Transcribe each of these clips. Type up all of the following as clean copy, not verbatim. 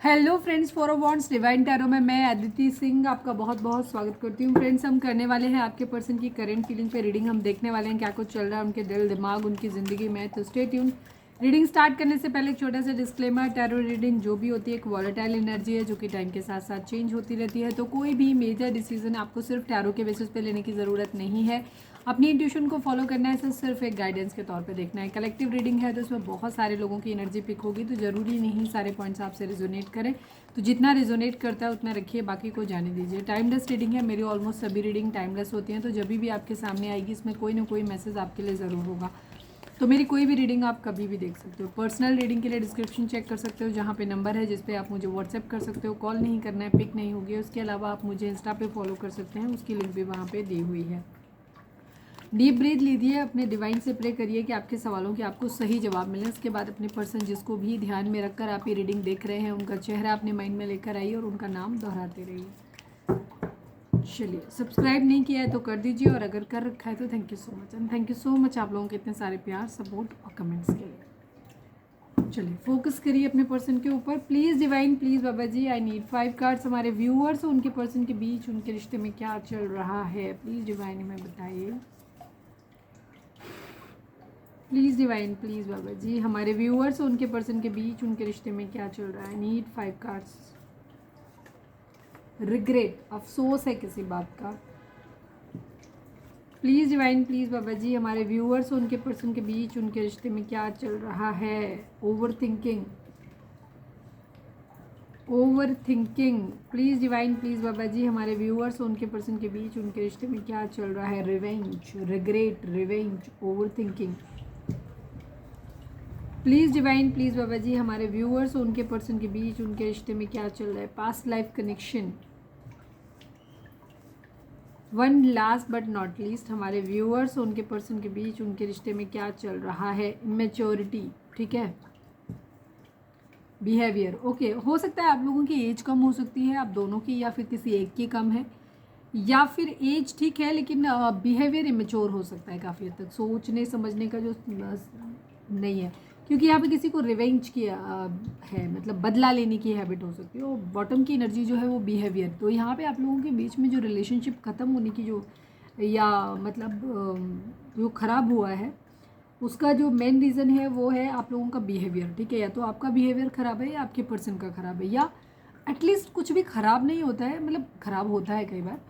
Hello friends, for wants divine tarot में मैं अदिति सिंह आपका बहुत बहुत स्वागत करती हूँ। फ्रेंड्स, हम करने वाले हैं आपके पर्सन की करंट फीलिंग पे रीडिंग। हम देखने वाले हैं क्या कुछ चल रहा है उनके दिल दिमाग उनकी ज़िंदगी में। तो स्टे ट्यून। रीडिंग स्टार्ट करने से पहले एक छोटा सा डिस्क्लेमर, टैरो रीडिंग जो भी होती है एक वॉलेटाइल एनर्जी है जो कि टाइम के साथ साथ चेंज होती रहती है। तो कोई भी मेजर डिसीजन आपको सिर्फ टैरो के बेसिस पे लेने की ज़रूरत नहीं है। अपनी इंट्यूशन को फॉलो करना है, सिर्फ एक गाइडेंस के तौर पे देखना है। कलेक्टिव रीडिंग है तो इसमें बहुत सारे लोगों की एनर्जी पिक होगी, तो ज़रूरी नहीं सारे पॉइंट्स आपसे रिजोनेट करें। तो जितना रिजोनेट करता है उतना रखिए, बाकी को जाने दीजिए। टाइमलेस रीडिंग है, मेरी ऑलमोस्ट सभी रीडिंग टाइमलेस होती हैं। तो जब भी आपके सामने आएगी इसमें कोई ना कोई मैसेज आपके लिए ज़रूर होगा। तो मेरी कोई भी रीडिंग आप कभी भी देख सकते हो। पर्सनल रीडिंग के लिए डिस्क्रिप्शन चेक कर सकते हो, जहाँ पे नंबर है जिस पे आप मुझे व्हाट्सएप कर सकते हो। कॉल नहीं करना है, पिक नहीं होगी। उसके अलावा आप मुझे इंस्टा पे फॉलो कर सकते हैं, उसकी लिंक भी वहाँ पे दी हुई है। डीप ब्रीथ लीजिए, अपने डिवाइन से प्रे करिए कि आपके सवालों के आपको सही जवाब मिले। उसके बाद अपने पर्सन जिसको भी ध्यान में रखकर आप ये रीडिंग देख रहे हैं उनका चेहरा अपने माइंड में लेकर आइए और उनका नाम दोहराते रहिए। चलिए, सब्सक्राइब नहीं किया है तो कर दीजिए, और अगर कर रखा है तो thank you so much. And thank you so much आप लोगों के इतने सारे प्यार, सपोर्ट और कमेंट्स के लिए। चलिए, फोकस करिए अपने पर्सन के ऊपर। Please divine, please Baba ji, I need 5 cards. हमारे व्यूअर्स और उनके पर्सन के बीच उनके रिश्ते में क्या चल रहा है, प्लीज़ डिवाइन हमें बताइए। Please divine, please Baba ji, हमारे व्यूअर्स और उनके पर्सन के बीच उनके रिश्ते में क्या चल रहा है। Need 5 cards. रिग्रेट, अफसोस है किसी बात का। Please divine, please Baba ji, हमारे व्यूअर्स और उनके पर्सन के बीच उनके रिश्ते में क्या चल रहा है। Overthinking, overthinking. Please divine, please Baba ji, हमारे व्यूअर्स और उनके पर्सन के बीच उनके रिश्ते में क्या चल रहा है। Revenge, regret, revenge, overthinking. Please divine, please Baba ji, हमारे व्यूअर्स और उनके पर्सन के बीच उनके रिश्ते में क्या चल रहा है। Past life connection. One last but not least, हमारे व्यूअर्स और उनके पर्सन के बीच उनके रिश्ते में क्या चल रहा है। इमेच्योरिटी, ठीक है। Behaviour, okay. हो सकता है आप लोगों की एज कम हो सकती है, आप दोनों की, या फिर किसी एक की कम है, या फिर एज ठीक है लेकिन बिहेवियर इमेच्योर हो सकता है काफ़ी हद तक। सोचने समझने का जो नहीं है, क्योंकि यहाँ पे किसी को रिवेंज की है, मतलब बदला लेने की हैबिट हो सकती है। और बॉटम की एनर्जी जो है वो बिहेवियर। तो यहाँ पे आप लोगों के बीच में जो रिलेशनशिप ख़त्म होने की जो, या मतलब जो ख़राब हुआ है उसका जो मेन रीज़न है वो है आप लोगों का बिहेवियर, ठीक है। या तो आपका बिहेवियर ख़राब है या आपके पर्सन का ख़राब है, या एटलीस्ट कुछ भी ख़राब नहीं होता है, मतलब ख़राब होता है कई बार,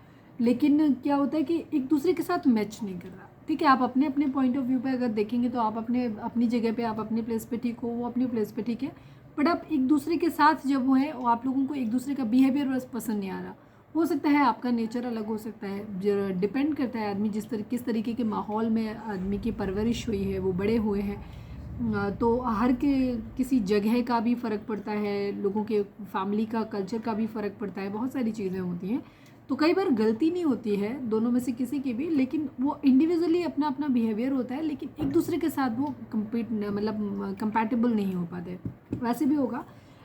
लेकिन क्या होता है कि एक दूसरे के साथ मैच नहीं कर रहा, ठीक है। आप अपने अपने पॉइंट ऑफ व्यू पे अगर देखेंगे तो आप अपने अपनी जगह पे, आप अपने प्लेस पे ठीक हो, वो अपनी प्लेस पे ठीक है। बट आप एक दूसरे के साथ जब वो है, आप लोगों को एक दूसरे का बिहेवियर बस पसंद नहीं आ रहा। हो सकता है आपका नेचर अलग हो सकता है, डिपेंड करता है आदमी किस तरीके के माहौल में आदमी की परवरिश हुई है, वो बड़े हुए हैं। तो हर के किसी जगह का भी फ़र्क पड़ता है, लोगों के फैमिली का कल्चर का भी फ़र्क पड़ता है, बहुत सारी चीज़ें होती हैं। तो कई बार गलती नहीं होती है दोनों में से किसी की भी, लेकिन वो इंडिविजुअली अपना अपना बिहेवियर होता है, लेकिन एक दूसरे के साथ वो मतलब कंपैटिबल नहीं हो पाते। वैसे भी होगा,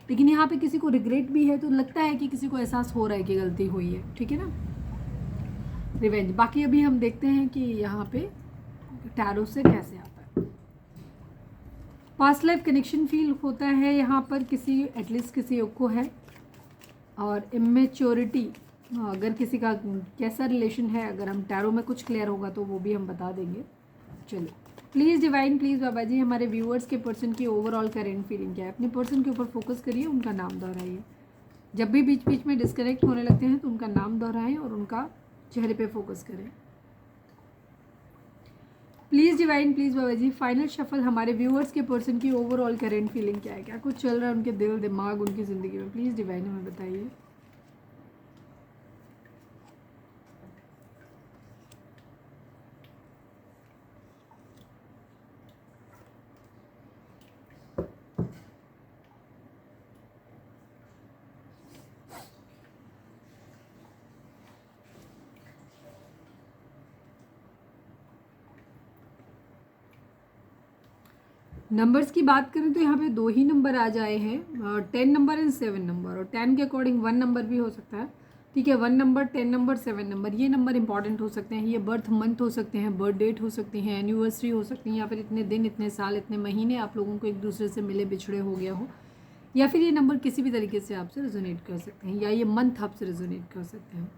लेकिन यहाँ पे किसी को रिग्रेट भी है, तो लगता है कि किसी को एहसास हो रहा है कि गलती हुई है, ठीक है ना। रिवेंज, बाकी अभी हम देखते हैं कि यहाँ पे टैरो से कैसे आता है। पास्ट लाइफ कनेक्शन फील होता है यहाँ पर, किसी एटलीस्ट किसी एक को है। और इमेच्योरिटी, अगर किसी का कैसा रिलेशन है, अगर हम टैरो में कुछ क्लियर होगा तो वो भी हम बता देंगे। चलिए, please divine, please Baba ji, हमारे व्यूअर्स के पर्सन की ओवरऑल करेंट फीलिंग क्या है। अपने पर्सन के ऊपर फोकस करिए, उनका नाम दोहराइए। जब भी बीच बीच में डिस्कनेक्ट होने लगते हैं तो उनका नाम दोहराएं और उनका चेहरे पे फोकस करें। Please divine, please Baba ji, final shuffle, हमारे व्यूअर्स के पर्सन की ओवरऑल करेंट फीलिंग क्या है, क्या कुछ चल रहा है उनके दिल दिमाग उनकी ज़िंदगी में। प्लीज़ डिवाइन हमें बताइए। नंबर्स की बात करें तो यहाँ पे 2 ही नंबर आ जाए हैं, 10 नंबर एंड 7 नंबर। और 10 के अकॉर्डिंग 1 नंबर भी हो सकता है, ठीक है। 1 नंबर, 10 नंबर, 7 नंबर, ये नंबर इंपॉर्टेंट हो सकते हैं। ये बर्थ मंथ हो सकते हैं, बर्थ डेट हो सकती हैं, एनिवर्सरी हो सकती हैं, या फिर इतने दिन, इतने साल, इतने महीने आप लोगों को एक दूसरे से मिले बिछड़े हो गया हो, या फिर ये नंबर किसी भी तरीके से आपसे रेजोनेट कर सकते हैं, या ये मंथ आपसे रेजोनेट कर सकते हैं।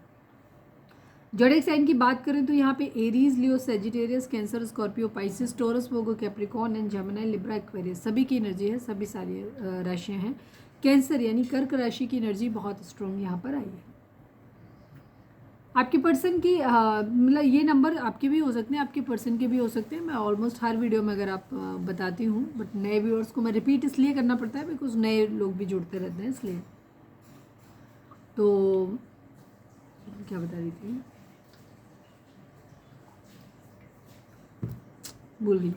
ज़ोडिएक साइन की बात करें तो यहाँ पे Aries, Leo, Sagittarius, cancer, Scorpio, Pisces, taurus, Virgo, Capricorn and Gemini, Libra, Aquarius सभी की एनर्जी है, सभी सारी राशियाँ हैं। कैंसर यानी कर्क राशि की एनर्जी बहुत स्ट्रॉन्ग यहाँ पर आई है। आपके पर्सन की मतलब ये नंबर आपके भी हो सकते हैं, आपके पर्सन के भी हो सकते हैं। मैं ऑलमोस्ट हर वीडियो में अगर आप बताती हूँ, बट नए व्यूअर्स को मैं रिपीट इसलिए करना पड़ता है बिकॉज नए लोग भी जुड़ते रहते हैं, इसलिए। तो क्या बता रही थी, भूल गई।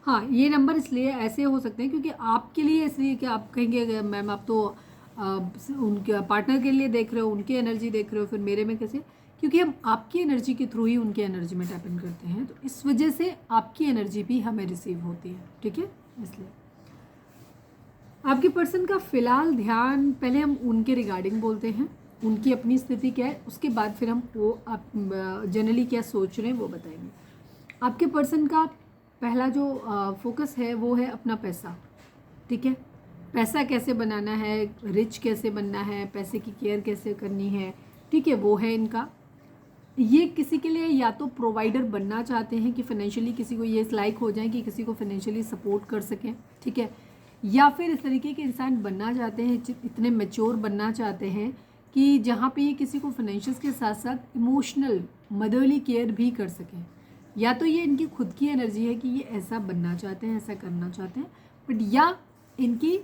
हाँ, ये नंबर इसलिए ऐसे हो सकते हैं क्योंकि आपके लिए, इसलिए कि आप कहेंगे मैम आप तो उनके पार्टनर के लिए देख रहे हो, उनकी एनर्जी देख रहे हो, फिर मेरे में कैसे? क्योंकि हम आपकी एनर्जी के थ्रू ही उनकी एनर्जी में टैप इन करते हैं, तो इस वजह से आपकी एनर्जी भी हमें रिसीव होती है, ठीक है। इसलिए आपके पर्सन का फिलहाल ध्यान, पहले हम उनके रिगार्डिंग बोलते हैं, उनकी अपनी स्थिति क्या है, उसके बाद फिर हम वो आप जनरली क्या सोच रहे हैं वो बताएंगे। आपके पर्सन का पहला जो फोकस है वो है अपना पैसा, ठीक है। पैसा कैसे बनाना है, रिच कैसे बनना है, पैसे की केयर कैसे करनी है, ठीक है, वो है इनका। ये किसी के लिए या तो प्रोवाइडर बनना चाहते हैं कि फाइनेंशियली किसी को ये लाइक हो जाए कि किसी को फाइनेंशियली सपोर्ट कर सकें, ठीक है, या फिर इस तरीके के इंसान बनना चाहते हैं, इतने मैच्योर बनना चाहते हैं कि जहाँ पे ये किसी को फाइनेंशियल के साथ साथ इमोशनल मदरली केयर भी कर सकें। या तो ये इनकी खुद की एनर्जी है कि ये ऐसा बनना चाहते हैं, ऐसा करना चाहते हैं, बट या इनकी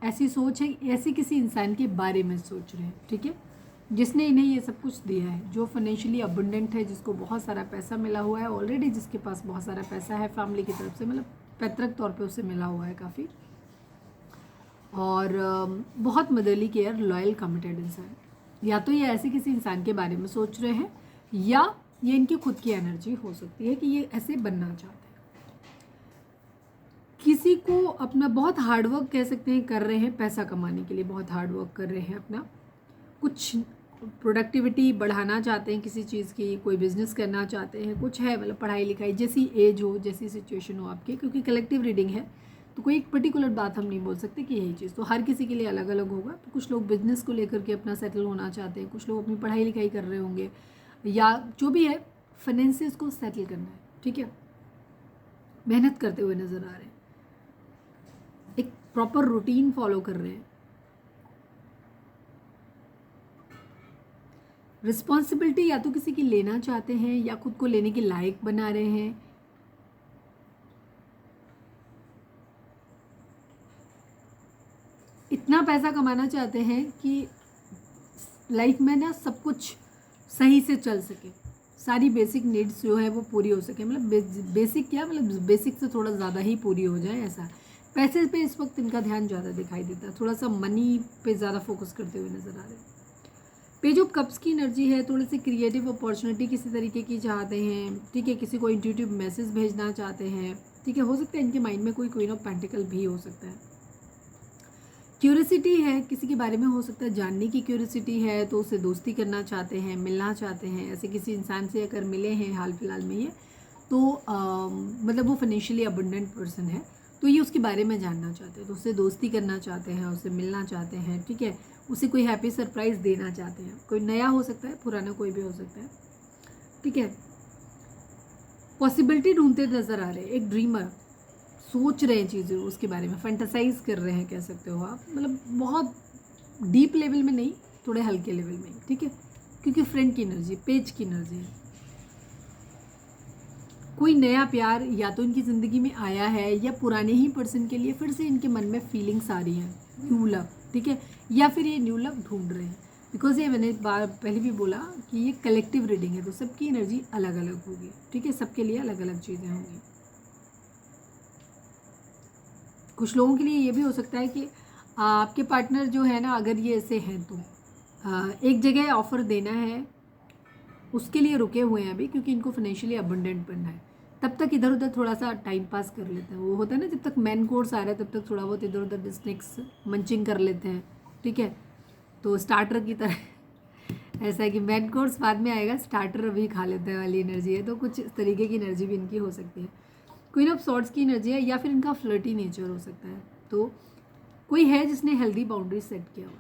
ऐसी सोच है, ऐसे किसी इंसान के बारे में सोच रहे हैं, ठीक है, जिसने इन्हें ये सब कुछ दिया है, जो फाइनेंशियली अबंडेंट है, जिसको बहुत सारा पैसा मिला हुआ है ऑलरेडी, जिसके पास बहुत सारा पैसा है फैमिली की तरफ से, मतलब पैतृक तौर पे उसे मिला हुआ है काफ़ी, और बहुत मदरली केयर, लॉयल, कमिटेड इंसान। या तो ये ऐसे किसी इंसान के बारे में सोच रहे हैं, या ये इनकी खुद की एनर्जी हो सकती है कि ये ऐसे बनना चाहते हैं। किसी को अपना बहुत हार्डवर्क कह सकते हैं कर रहे हैं, पैसा कमाने के लिए बहुत हार्डवर्क कर रहे हैं, अपना कुछ प्रोडक्टिविटी बढ़ाना चाहते हैं किसी चीज़ की, कोई बिजनेस करना चाहते हैं, कुछ है, मतलब पढ़ाई लिखाई, जैसी एज हो, जैसी सिचुएशन हो आपकी, क्योंकि कलेक्टिव रीडिंग है तो कोई एक पर्टिकुलर बात हम नहीं बोल सकते कि यही चीज़, तो हर किसी के लिए अलग अलग होगा। तो कुछ लोग बिजनेस को लेकर के अपना सेटल होना चाहते हैं, कुछ लोग अपनी पढ़ाई लिखाई कर रहे होंगे, या जो भी है फाइनेंसेस को सेटल करना है, ठीक है, मेहनत करते हुए नज़र आ रहे हैं, एक प्रॉपर रूटीन फॉलो कर रहे हैं, रिस्पॉन्सिबिलिटी या तो किसी की लेना चाहते हैं या खुद को लेने के लायक बना रहे हैं। इतना पैसा कमाना चाहते हैं कि लाइफ में ना सब कुछ सही से चल सके, सारी बेसिक नीड्स जो है वो पूरी हो सके, मतलब बेसिक क्या, मतलब बेसिक से थोड़ा ज़्यादा ही पूरी हो जाए, ऐसा। पैसे पे इस वक्त इनका ध्यान ज़्यादा दिखाई देता है, थोड़ा सा मनी पे ज़्यादा फोकस करते हुए नज़र आ रहे हैं। पेज ऑफ कप्स की एनर्जी है, थोड़ी सी क्रिएटिव अपॉर्चुनिटी किसी तरीके की चाहते हैं, ठीक है, किसी को इंट्यूटिव मैसेज भेजना चाहते हैं, ठीक है, हो सकता है इनके माइंड में कोई क्वीन ऑफ पेंटिकल भी हो सकता है। क्यूरियोसिटी है, किसी के बारे में हो सकता है जानने की क्यूरियोसिटी है, तो उससे दोस्ती करना चाहते हैं, मिलना चाहते हैं, ऐसे किसी इंसान से अगर मिले हैं हाल फिलहाल में ये, तो मतलब वो फाइनेंशियली अबंडेंट पर्सन है, तो ये उसके बारे में जानना चाहते हैं, तो उससे दोस्ती करना चाहते हैं, उससे मिलना चाहते हैं, ठीक है, उसे कोई हैप्पी सरप्राइज़ देना चाहते हैं, कोई नया हो सकता है, पुराना कोई भी हो सकता है, ठीक है। पॉसिबिलिटी ढूंढते नज़र आ रहे हैं, एक ड्रीमर, सोच रहे हैं चीज़ें उसके बारे में, फैंटासाइज कर रहे हैं, कह सकते हो आप, मतलब बहुत डीप लेवल में नहीं, थोड़े हल्के लेवल में, ठीक है, क्योंकि फ्रेंड की एनर्जी, पेज की एनर्जी है। कोई नया प्यार या तो इनकी ज़िंदगी में आया है, या पुराने ही पर्सन के लिए फिर से इनके मन में फीलिंग्स आ रही हैं, न्यू लव, ठीक है, या फिर ये न्यू लव ढूंढ रहे हैं, बिकॉज ये मैंने बार पहले भी बोला कि ये कलेक्टिव रीडिंग है, तो सबकी एनर्जी अलग अलग होगी, ठीक है, सबके लिए अलग अलग चीज़ें होंगी। कुछ लोगों के लिए ये भी हो सकता है कि आपके पार्टनर जो है ना, अगर ये ऐसे हैं तो एक जगह ऑफ़र देना है, उसके लिए रुके हुए हैं अभी, क्योंकि इनको फाइनेंशियली अबंडेंट बनना है, तब तक इधर उधर थोड़ा सा टाइम पास कर लेते हैं, वो होता है ना, जब तक मेन कोर्स आ रहा है तब तक थोड़ा बहुत इधर उधर स्नैक्स मंचिंग कर लेते हैं, ठीक है, तो स्टार्टर की तरह ऐसा है कि मेन कोर्स बाद में आएगा, स्टार्टर अभी खा लेते हैं वाली एनर्जी है, तो कुछ इस तरीके की एनर्जी भी इनकी हो सकती है। क्वीन ऑफ सॉर्ड्स की एनर्जी है, या फिर इनका फ्लर्टी नेचर हो सकता है। तो कोई है जिसने हेल्दी बाउंड्री सेट किया हुआ।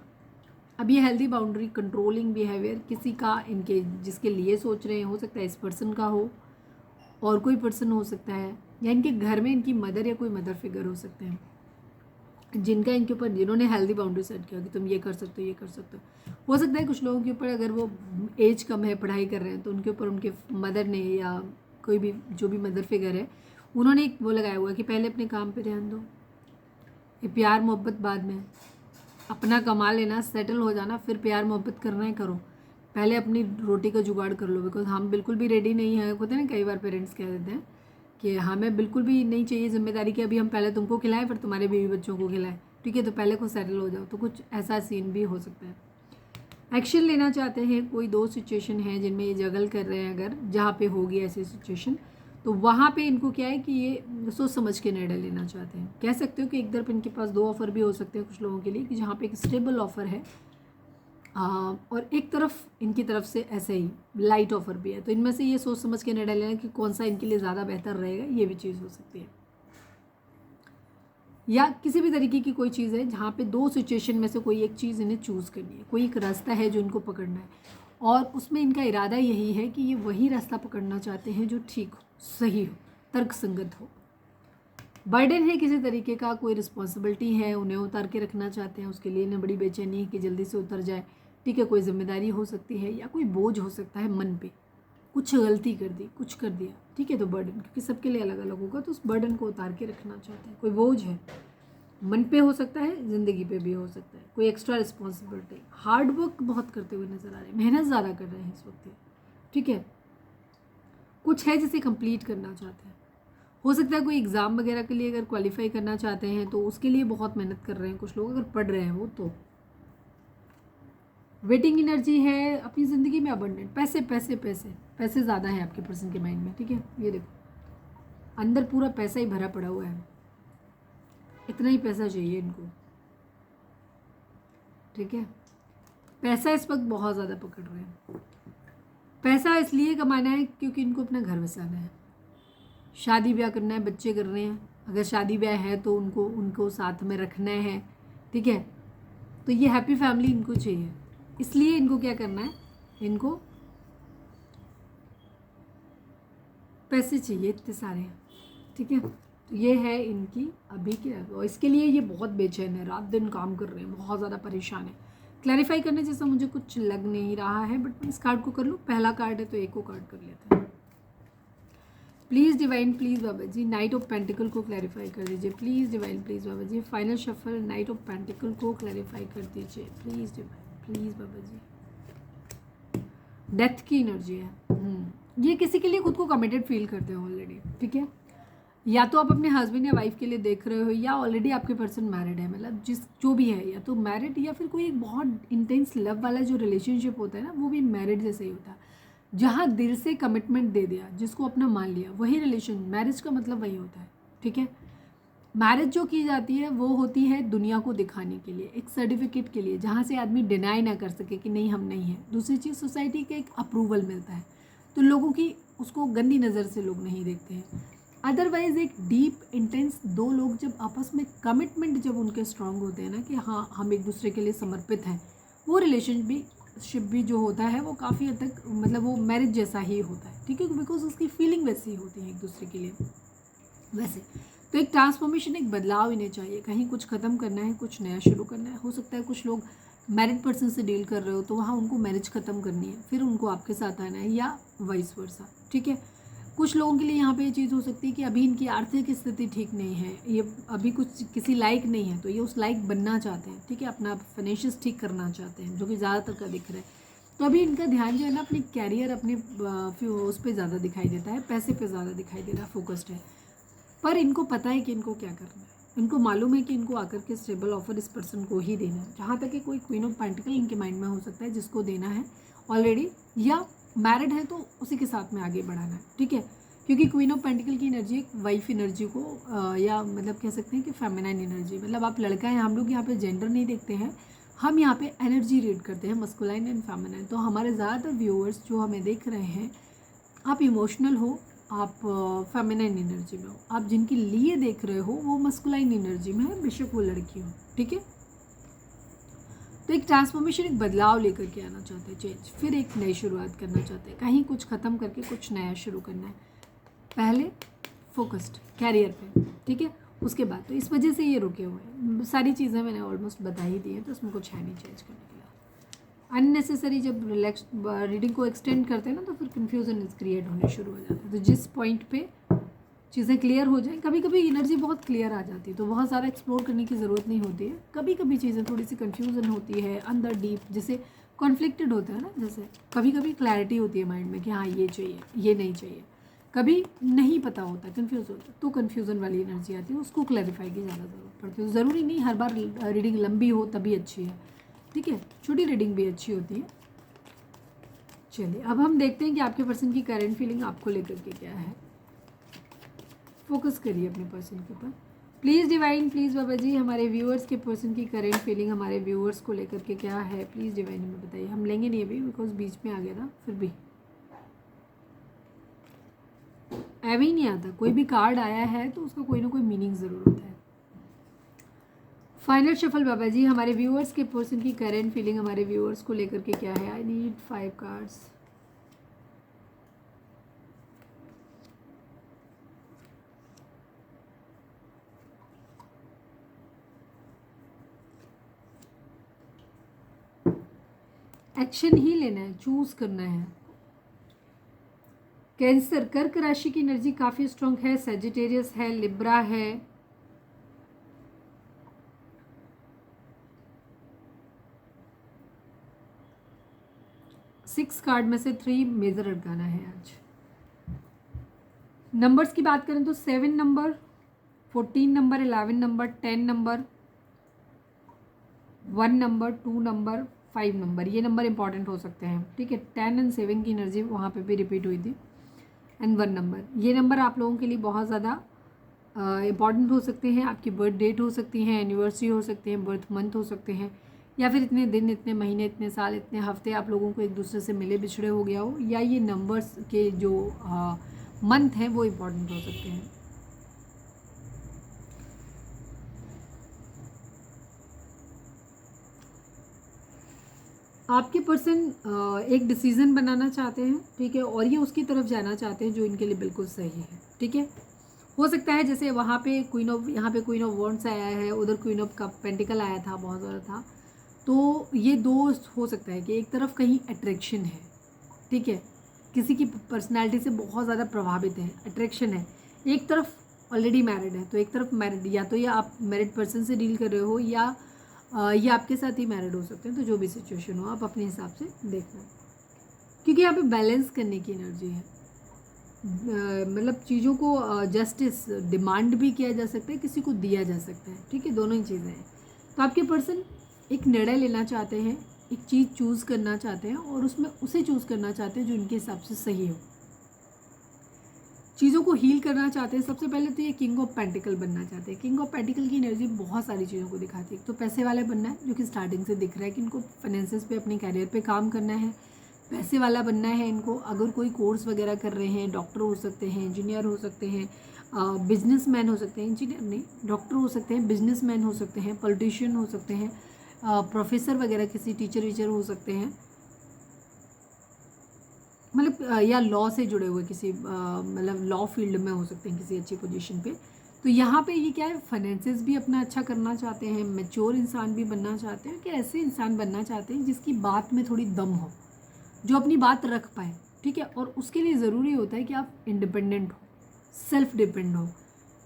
अब ये हेल्दी बाउंड्री कंट्रोलिंग बिहेवियर किसी का, इनके जिसके लिए सोच रहे हैं, हो सकता है इस पर्सन का हो, और कोई पर्सन हो सकता है, या इनके घर में इनकी मदर या कोई मदर फिगर हो सकते हैं जिनका इनके ऊपर, जिन्होंने हेल्दी बाउंड्री सेट किया कि तुम ये कर सकते हो, ये कर सकते हो सकता है कुछ लोगों के ऊपर, अगर वो एज कम है, पढ़ाई कर रहे हैं, तो उनके ऊपर उनके मदर ने या कोई भी जो भी मदर फिगर है, उन्होंने एक वो लगाया हुआ कि पहले अपने काम पे ध्यान दो, ये प्यार मोहब्बत बाद में, अपना कमा लेना, सेटल हो जाना, फिर प्यार मोहब्बत करना है करो, पहले अपनी रोटी का जुगाड़ कर लो। बिकॉज हम बिल्कुल भी रेडी नहीं है, होते हैं ना कई बार पेरेंट्स कह देते हैं कि हमें बिल्कुल भी नहीं चाहिए जिम्मेदारी कि अभी हम पहले तुमको खिलाएं फिर तुम्हारे बीवी बच्चों को खिलाएं, ठीक है, तो पहले को सेटल हो जाओ। तो कुछ ऐसा सीन भी हो सकता है। एक्शन लेना चाहते हैं, कोई दो सिचुएशन है जिनमें ये जगल कर रहे हैं, अगर जहाँ पे होगी ऐसी सिचुएशन, तो वहाँ पे इनको क्या है कि ये सोच समझ के निर्णय लेना चाहते हैं। कह सकते हो कि एक तरफ इनके पास दो ऑफ़र भी हो सकते हैं कुछ लोगों के लिए, कि जहाँ पे एक स्टेबल ऑफ़र है और एक तरफ इनकी तरफ से ऐसे ही लाइट ऑफ़र भी है। तो इनमें से ये सोच समझ के निर्णय लेना कि कौन सा इनके लिए ज़्यादा बेहतर रहेगा, ये भी चीज़ हो सकती है। या किसी भी तरीके की कोई चीज़ है जहाँ पे दो सिचुएशन में से कोई एक चीज़ इन्हें चूज़ करनी है, कोई एक रास्ता है जो इनको पकड़ना है, और उसमें इनका इरादा यही है कि ये वही रास्ता पकड़ना चाहते हैं जो ठीक हो, सही हो, तर्कसंगत हो। बर्डन है किसी तरीके का, कोई रिस्पॉन्सिबिलिटी है, उन्हें उतार के रखना चाहते हैं, उसके लिए इन्हें बड़ी बेचैनी है कि जल्दी से उतर जाए, ठीक है, कोई जिम्मेदारी हो सकती है या कोई बोझ हो सकता है मन पे, कुछ गलती कर दी, कुछ कर दिया, ठीक है, तो बर्डन, क्योंकि सबके लिए अलग अलग होगा, तो उस बर्डन को उतार के रखना चाहते हैं। कोई बोझ है मन पे हो सकता है, ज़िंदगी पे भी हो सकता है, कोई एक्स्ट्रा रिस्पॉन्सिबिलिटी, हार्ड वर्क बहुत करते हुए नज़र आ रहे हैं, मेहनत ज़्यादा कर रहे हैं इस वक्त, ठीक है, कुछ है जिसे कंप्लीट करना चाहते हैं। हो सकता है कोई एग्ज़ाम वगैरह के लिए अगर क्वालिफाई करना चाहते हैं तो उसके लिए बहुत मेहनत कर रहे हैं कुछ लोग, अगर पढ़ रहे हैं वो तो। वेटिंग एनर्जी है, अपनी ज़िंदगी में अबंडेंट, पैसे पैसे पैसे पैसे ज़्यादा है आपके पर्सन के माइंड में, ठीक है, ये देखो अंदर पूरा पैसा ही भरा पड़ा हुआ है, इतना ही पैसा चाहिए इनको, ठीक है, पैसा इस वक्त बहुत ज़्यादा पकड़ रहे हैं। पैसा इसलिए कमाना है क्योंकि इनको अपना घर बसाना है, शादी ब्याह करना है, बच्चे कर रहे हैं, अगर शादी ब्याह है तो उनको साथ में रखना है, ठीक है, तो ये हैप्पी फैमिली इनको चाहिए, इसलिए इनको क्या करना है, इनको पैसे चाहिए इतने सारे, ठीक है, तो ये है इनकी अभी की, और इसके लिए ये बहुत बेचैन है, रात दिन काम कर रहे हैं, बहुत ज़्यादा परेशान है। क्लैरिफाई करने जैसा मुझे कुछ लग नहीं रहा है, बट मैं इस कार्ड को कर लूँ, पहला कार्ड है तो एक को कार्ड कर लेते हैं। Please divine, please Baba ji, knight of pentacle को क्लैरिफाई कर दीजिए, please divine, please Baba ji, final shuffle knight of pentacle को क्लैरिफाई कर दीजिए, please divine, please Baba ji. Death की एनर्जी है, ये किसी के लिए खुद को कमिटेड फील करते हो ऑलरेडी, ठीक है, या तो आप अपने हस्बैंड या वाइफ के लिए देख रहे हो, या ऑलरेडी आपके पर्सन मैरिड है, मतलब जो भी है, या तो मैरिड या फिर कोई एक बहुत इंटेंस लव वाला जो रिलेशनशिप होता है ना, वो भी मैरिड जैसे ही होता है, जहाँ दिल से कमिटमेंट दे दिया, जिसको अपना मान लिया, वही रिलेशन, मैरिज का मतलब वही होता है, ठीक है। मैरिज जो की जाती है वो होती है दुनिया को दिखाने के लिए, एक सर्टिफिकेट के लिए, जहाँ से आदमी डिनाई ना कर सके कि नहीं हम नहीं हैं। दूसरी चीज़, सोसाइटी का एक अप्रूवल मिलता है, तो लोगों की उसको गंदी नज़र से लोग नहीं देखते हैं। अदरवाइज़ एक डीप इंटेंस दो लोग जब आपस में कमिटमेंट जब उनके स्ट्रांग होते हैं ना कि हाँ हम एक दूसरे के लिए समर्पित हैं, वो रिलेशनशिप भी जो होता है वो काफ़ी हद तक, मतलब वो मैरिज जैसा ही होता है, ठीक है, बिकॉज उसकी फीलिंग वैसी होती है एक दूसरे के लिए वैसे। तो एक ट्रांसफॉर्मेशन, एक बदलाव इन्हें चाहिए, कहीं कुछ ख़त्म करना है, कुछ नया शुरू करना है। हो सकता है कुछ लोग मैरिड पर्सन से डील कर रहे हो तो वहाँ उनको मैरिज ख़त्म करनी है, फिर उनको आपके साथ आना है, या वाइस वर्सा, ठीक है। कुछ लोगों के लिए यहाँ पे ये चीज़ हो सकती है कि अभी इनकी आर्थिक स्थिति ठीक नहीं है, ये अभी कुछ किसी लायक नहीं है, तो ये उस लायक बनना चाहते हैं, ठीक है, अपना फाइनेंशियल्स ठीक करना चाहते हैं, जो कि ज़्यादातर का दिख रहा है। तो अभी इनका ध्यान जो है ना अपने कैरियर, अपने उस पर ज़्यादा दिखाई देता है, पैसे पे ज़्यादा दिखाई दे रहा है, फोकस्ड है, पर इनको पता है कि इनको क्या करना है, इनको मालूम है कि इनको आकर के स्टेबल ऑफर इस पर्सन को ही देना है। जहाँ तक कि कोई क्वीन ऑफ पेंटिकल इनके माइंड में हो सकता है जिसको देना है ऑलरेडी, या मैरिड है तो उसी के साथ में आगे बढ़ाना है, ठीक है, क्योंकि क्वीन ऑफ पेंटिकल की एनर्जी एक वाइफ एनर्जी को या मतलब कह सकते हैं कि फेमिनाइन एनर्जी, मतलब आप लड़का हैं, हम लोग यहाँ पे जेंडर नहीं देखते हैं, हम यहाँ पे एनर्जी रीड करते हैं, मस्कुलाइन एंड फेमिनाइन। तो हमारे ज़्यादातर व्यूअर्स जो हमें देख रहे हैं, आप इमोशनल हो, आप फेमिनाइन एनर्जी में हो, आप जिनके लिए देख रहे हो वो मस्कुलाइन एनर्जी में है, बेशक वो लड़की हो, ठीक है। तो एक ट्रांसफॉर्मेशन, एक बदलाव लेकर के आना चाहते हैं, चेंज, फिर एक नई शुरुआत करना चाहते हैं, कहीं कुछ ख़त्म करके कुछ नया शुरू करना है, पहले फोकस्ड कैरियर पे, ठीक है। उसके बाद तो इस वजह से ये रुके हुए हैं। सारी चीज़ें मैंने ऑलमोस्ट बता ही दी हैं, तो उसमें कुछ है नहीं चेंज करने के लिए। अननेसेसरी जब रिलैक्स रीडिंग को एक्सटेंड करते हैं ना, तो फिर कन्फ्यूज़न क्रिएट होने शुरू हो जाता है। तो जिस पॉइंट पे चीज़ें क्लियर हो जाएं, कभी कभी एनर्जी बहुत क्लियर आ जाती है तो बहुत सारा एक्सप्लोर करने की ज़रूरत नहीं होती है। कभी कभी चीज़ें थोड़ी सी कन्फ्यूज़न होती है अंदर डीप, जैसे कॉन्फ्लिक्टेड होता है ना, जैसे कभी कभी क्लैरिटी होती है माइंड में कि हाँ ये चाहिए ये नहीं चाहिए, कभी नहीं पता होता, कन्फ्यूज़ होता है, तो कन्फ्यूज़न वाली एनर्जी आती है, उसको क्लैरिफाई की ज़्यादा ज़रूरत पड़ती है। ज़रूरी नहीं हर बार रीडिंग लंबी हो तभी अच्छी है, ठीक है, छोटी रीडिंग भी अच्छी होती है। चलिए अब हम देखते हैं कि आपके पर्सन की करंट फीलिंग आपको लेकर के क्या है। फोकस करिए अपने पर्सन के ऊपर please divine, please Baba ji, हमारे व्यूअर्स के पर्सन की करंट फीलिंग हमारे व्यूअर्स को लेकर के क्या है, प्लीज़ डिवाइन में बताइए। हम लेंगे नहीं अभी बिकॉज बीच में आ गया था, फिर भी ऐवे ही नहीं आता, कोई भी कार्ड आया है तो उसका कोई ना कोई मीनिंग ज़रूर होता है। फाइनल शफल बाबा जी, हमारे व्यूअर्स के पर्सन की करंट फीलिंग हमारे व्यूअर्स को लेकर के क्या है। आई नीड 5 कार्ड्स। एक्शन ही लेना है, चूज करना है। कैंसर, कर्क राशि की एनर्जी काफ़ी स्ट्रॉन्ग है, सेजिटेरियस है, लिब्रा है, 6 कार्ड में से 3 मेजर अड़काना है आज। नंबर्स की बात करें तो 7 number, 14 number, 11 number, 10 number, 1 number, 2 number, 5 number, ये नंबर इंपॉर्टेंट हो सकते हैं, ठीक है। 10 एंड 7 की एनर्जी वहाँ पे भी रिपीट हुई थी, एंड 1 नंबर, ये नंबर आप लोगों के लिए बहुत ज़्यादा इंपॉर्टेंट हो सकते हैं। आपकी बर्थ डेट हो सकती है, एनिवर्सरी हो सकते हैं, बर्थ मंथ हो सकते हैं, या फिर इतने दिन, इतने महीने, इतने साल, इतने हफ्ते आप लोगों को एक दूसरे से मिले बिछड़े हो गया हो, या ये नंबर्स के जो मंथ हैं वो इम्पॉर्टेंट हो सकते हैं। आपके पर्सन एक डिसीज़न बनाना चाहते हैं, ठीक है, और ये उसकी तरफ जाना चाहते हैं जो इनके लिए बिल्कुल सही है, ठीक है। हो सकता है जैसे वहाँ पे क्वीन ऑफ, यहाँ पे क्वीन ऑफ वॉन्ड्स आया है, उधर क्वीन ऑफ कप पेंटिकल आया था, बहुत ज़्यादा था, तो ये दो हो सकता है कि एक तरफ कहीं अट्रैक्शन है, ठीक है, किसी की पर्सनैलिटी से बहुत ज़्यादा प्रभावित है, अट्रैक्शन है, एक तरफ ऑलरेडी मैरिड है, तो एक तरफ मैरिड, या तो ये आप मैरिड पर्सन से डील कर रहे हो, या ये आपके साथ ही मैरिड हो सकते हैं, तो जो भी सिचुएशन हो आप अपने हिसाब से देखना, क्योंकि यहाँ पे बैलेंस करने की एनर्जी है। मतलब चीज़ों को जस्टिस डिमांड भी किया जा सकता है, किसी को दिया जा सकता है, ठीक है, दोनों ही चीज़ें हैं। तो आपके पर्सन एक निर्णय लेना चाहते हैं, एक चीज़ चूज़ करना चाहते हैं, और उसमें उसे चूज़ करना चाहते हैं जो इनके हिसाब से सही हो, चीज़ों को हील करना चाहते हैं। सबसे पहले तो ये किंग ऑफ पेंटिकल बनना चाहते हैं। किंग ऑफ पेंटिकल की एनर्जी बहुत सारी चीज़ों को दिखाती है। तो पैसे वाला बनना है, जो कि स्टार्टिंग से दिख रहा है कि इनको फाइनेंसेस पे, अपने कैरियर पे काम करना है, पैसे वाला बनना है इनको। अगर कोई कोर्स वगैरह कर रहे हैं, डॉक्टर हो सकते हैं, इंजीनियर हो सकते हैं, बिजनेसमैन हो सकते हैं, इंजीनियर नहीं, डॉक्टर हो सकते हैं, बिजनेसमैन हो सकते हैं, पॉलिटिशियन हो सकते हैं, प्रोफेसर वगैरह, किसी टीचर वीचर हो सकते हैं, मतलब या लॉ से जुड़े हुए किसी मतलब लॉ फील्ड में हो सकते हैं, किसी अच्छी पोजीशन पे। तो यहाँ पे ये क्या है, फाइनेंसेस भी अपना अच्छा करना चाहते हैं, मैच्योर इंसान भी बनना चाहते हैं, कि ऐसे इंसान बनना चाहते हैं जिसकी बात में थोड़ी दम हो, जो अपनी बात रख पाए, ठीक है। और उसके लिए ज़रूरी होता है कि आप इंडिपेंडेंट हो, सेल्फ डिपेंड हो।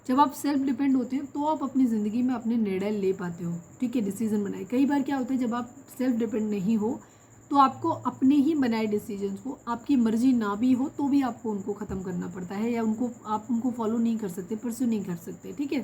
जब आप सेल्फ डिपेंड होते हैं तो आप अपनी ज़िंदगी में अपने निर्णय ले पाते हो, ठीक है, डिसीजन बनाए। कई बार क्या होता है, जब आप सेल्फ डिपेंड नहीं हो तो आपको अपने ही बनाए डिसीजंस को, आपकी मर्जी ना भी हो तो भी आपको उनको ख़त्म करना पड़ता है, या उनको आप उनको फॉलो नहीं कर सकते, परस्यू नहीं कर सकते, ठीक है।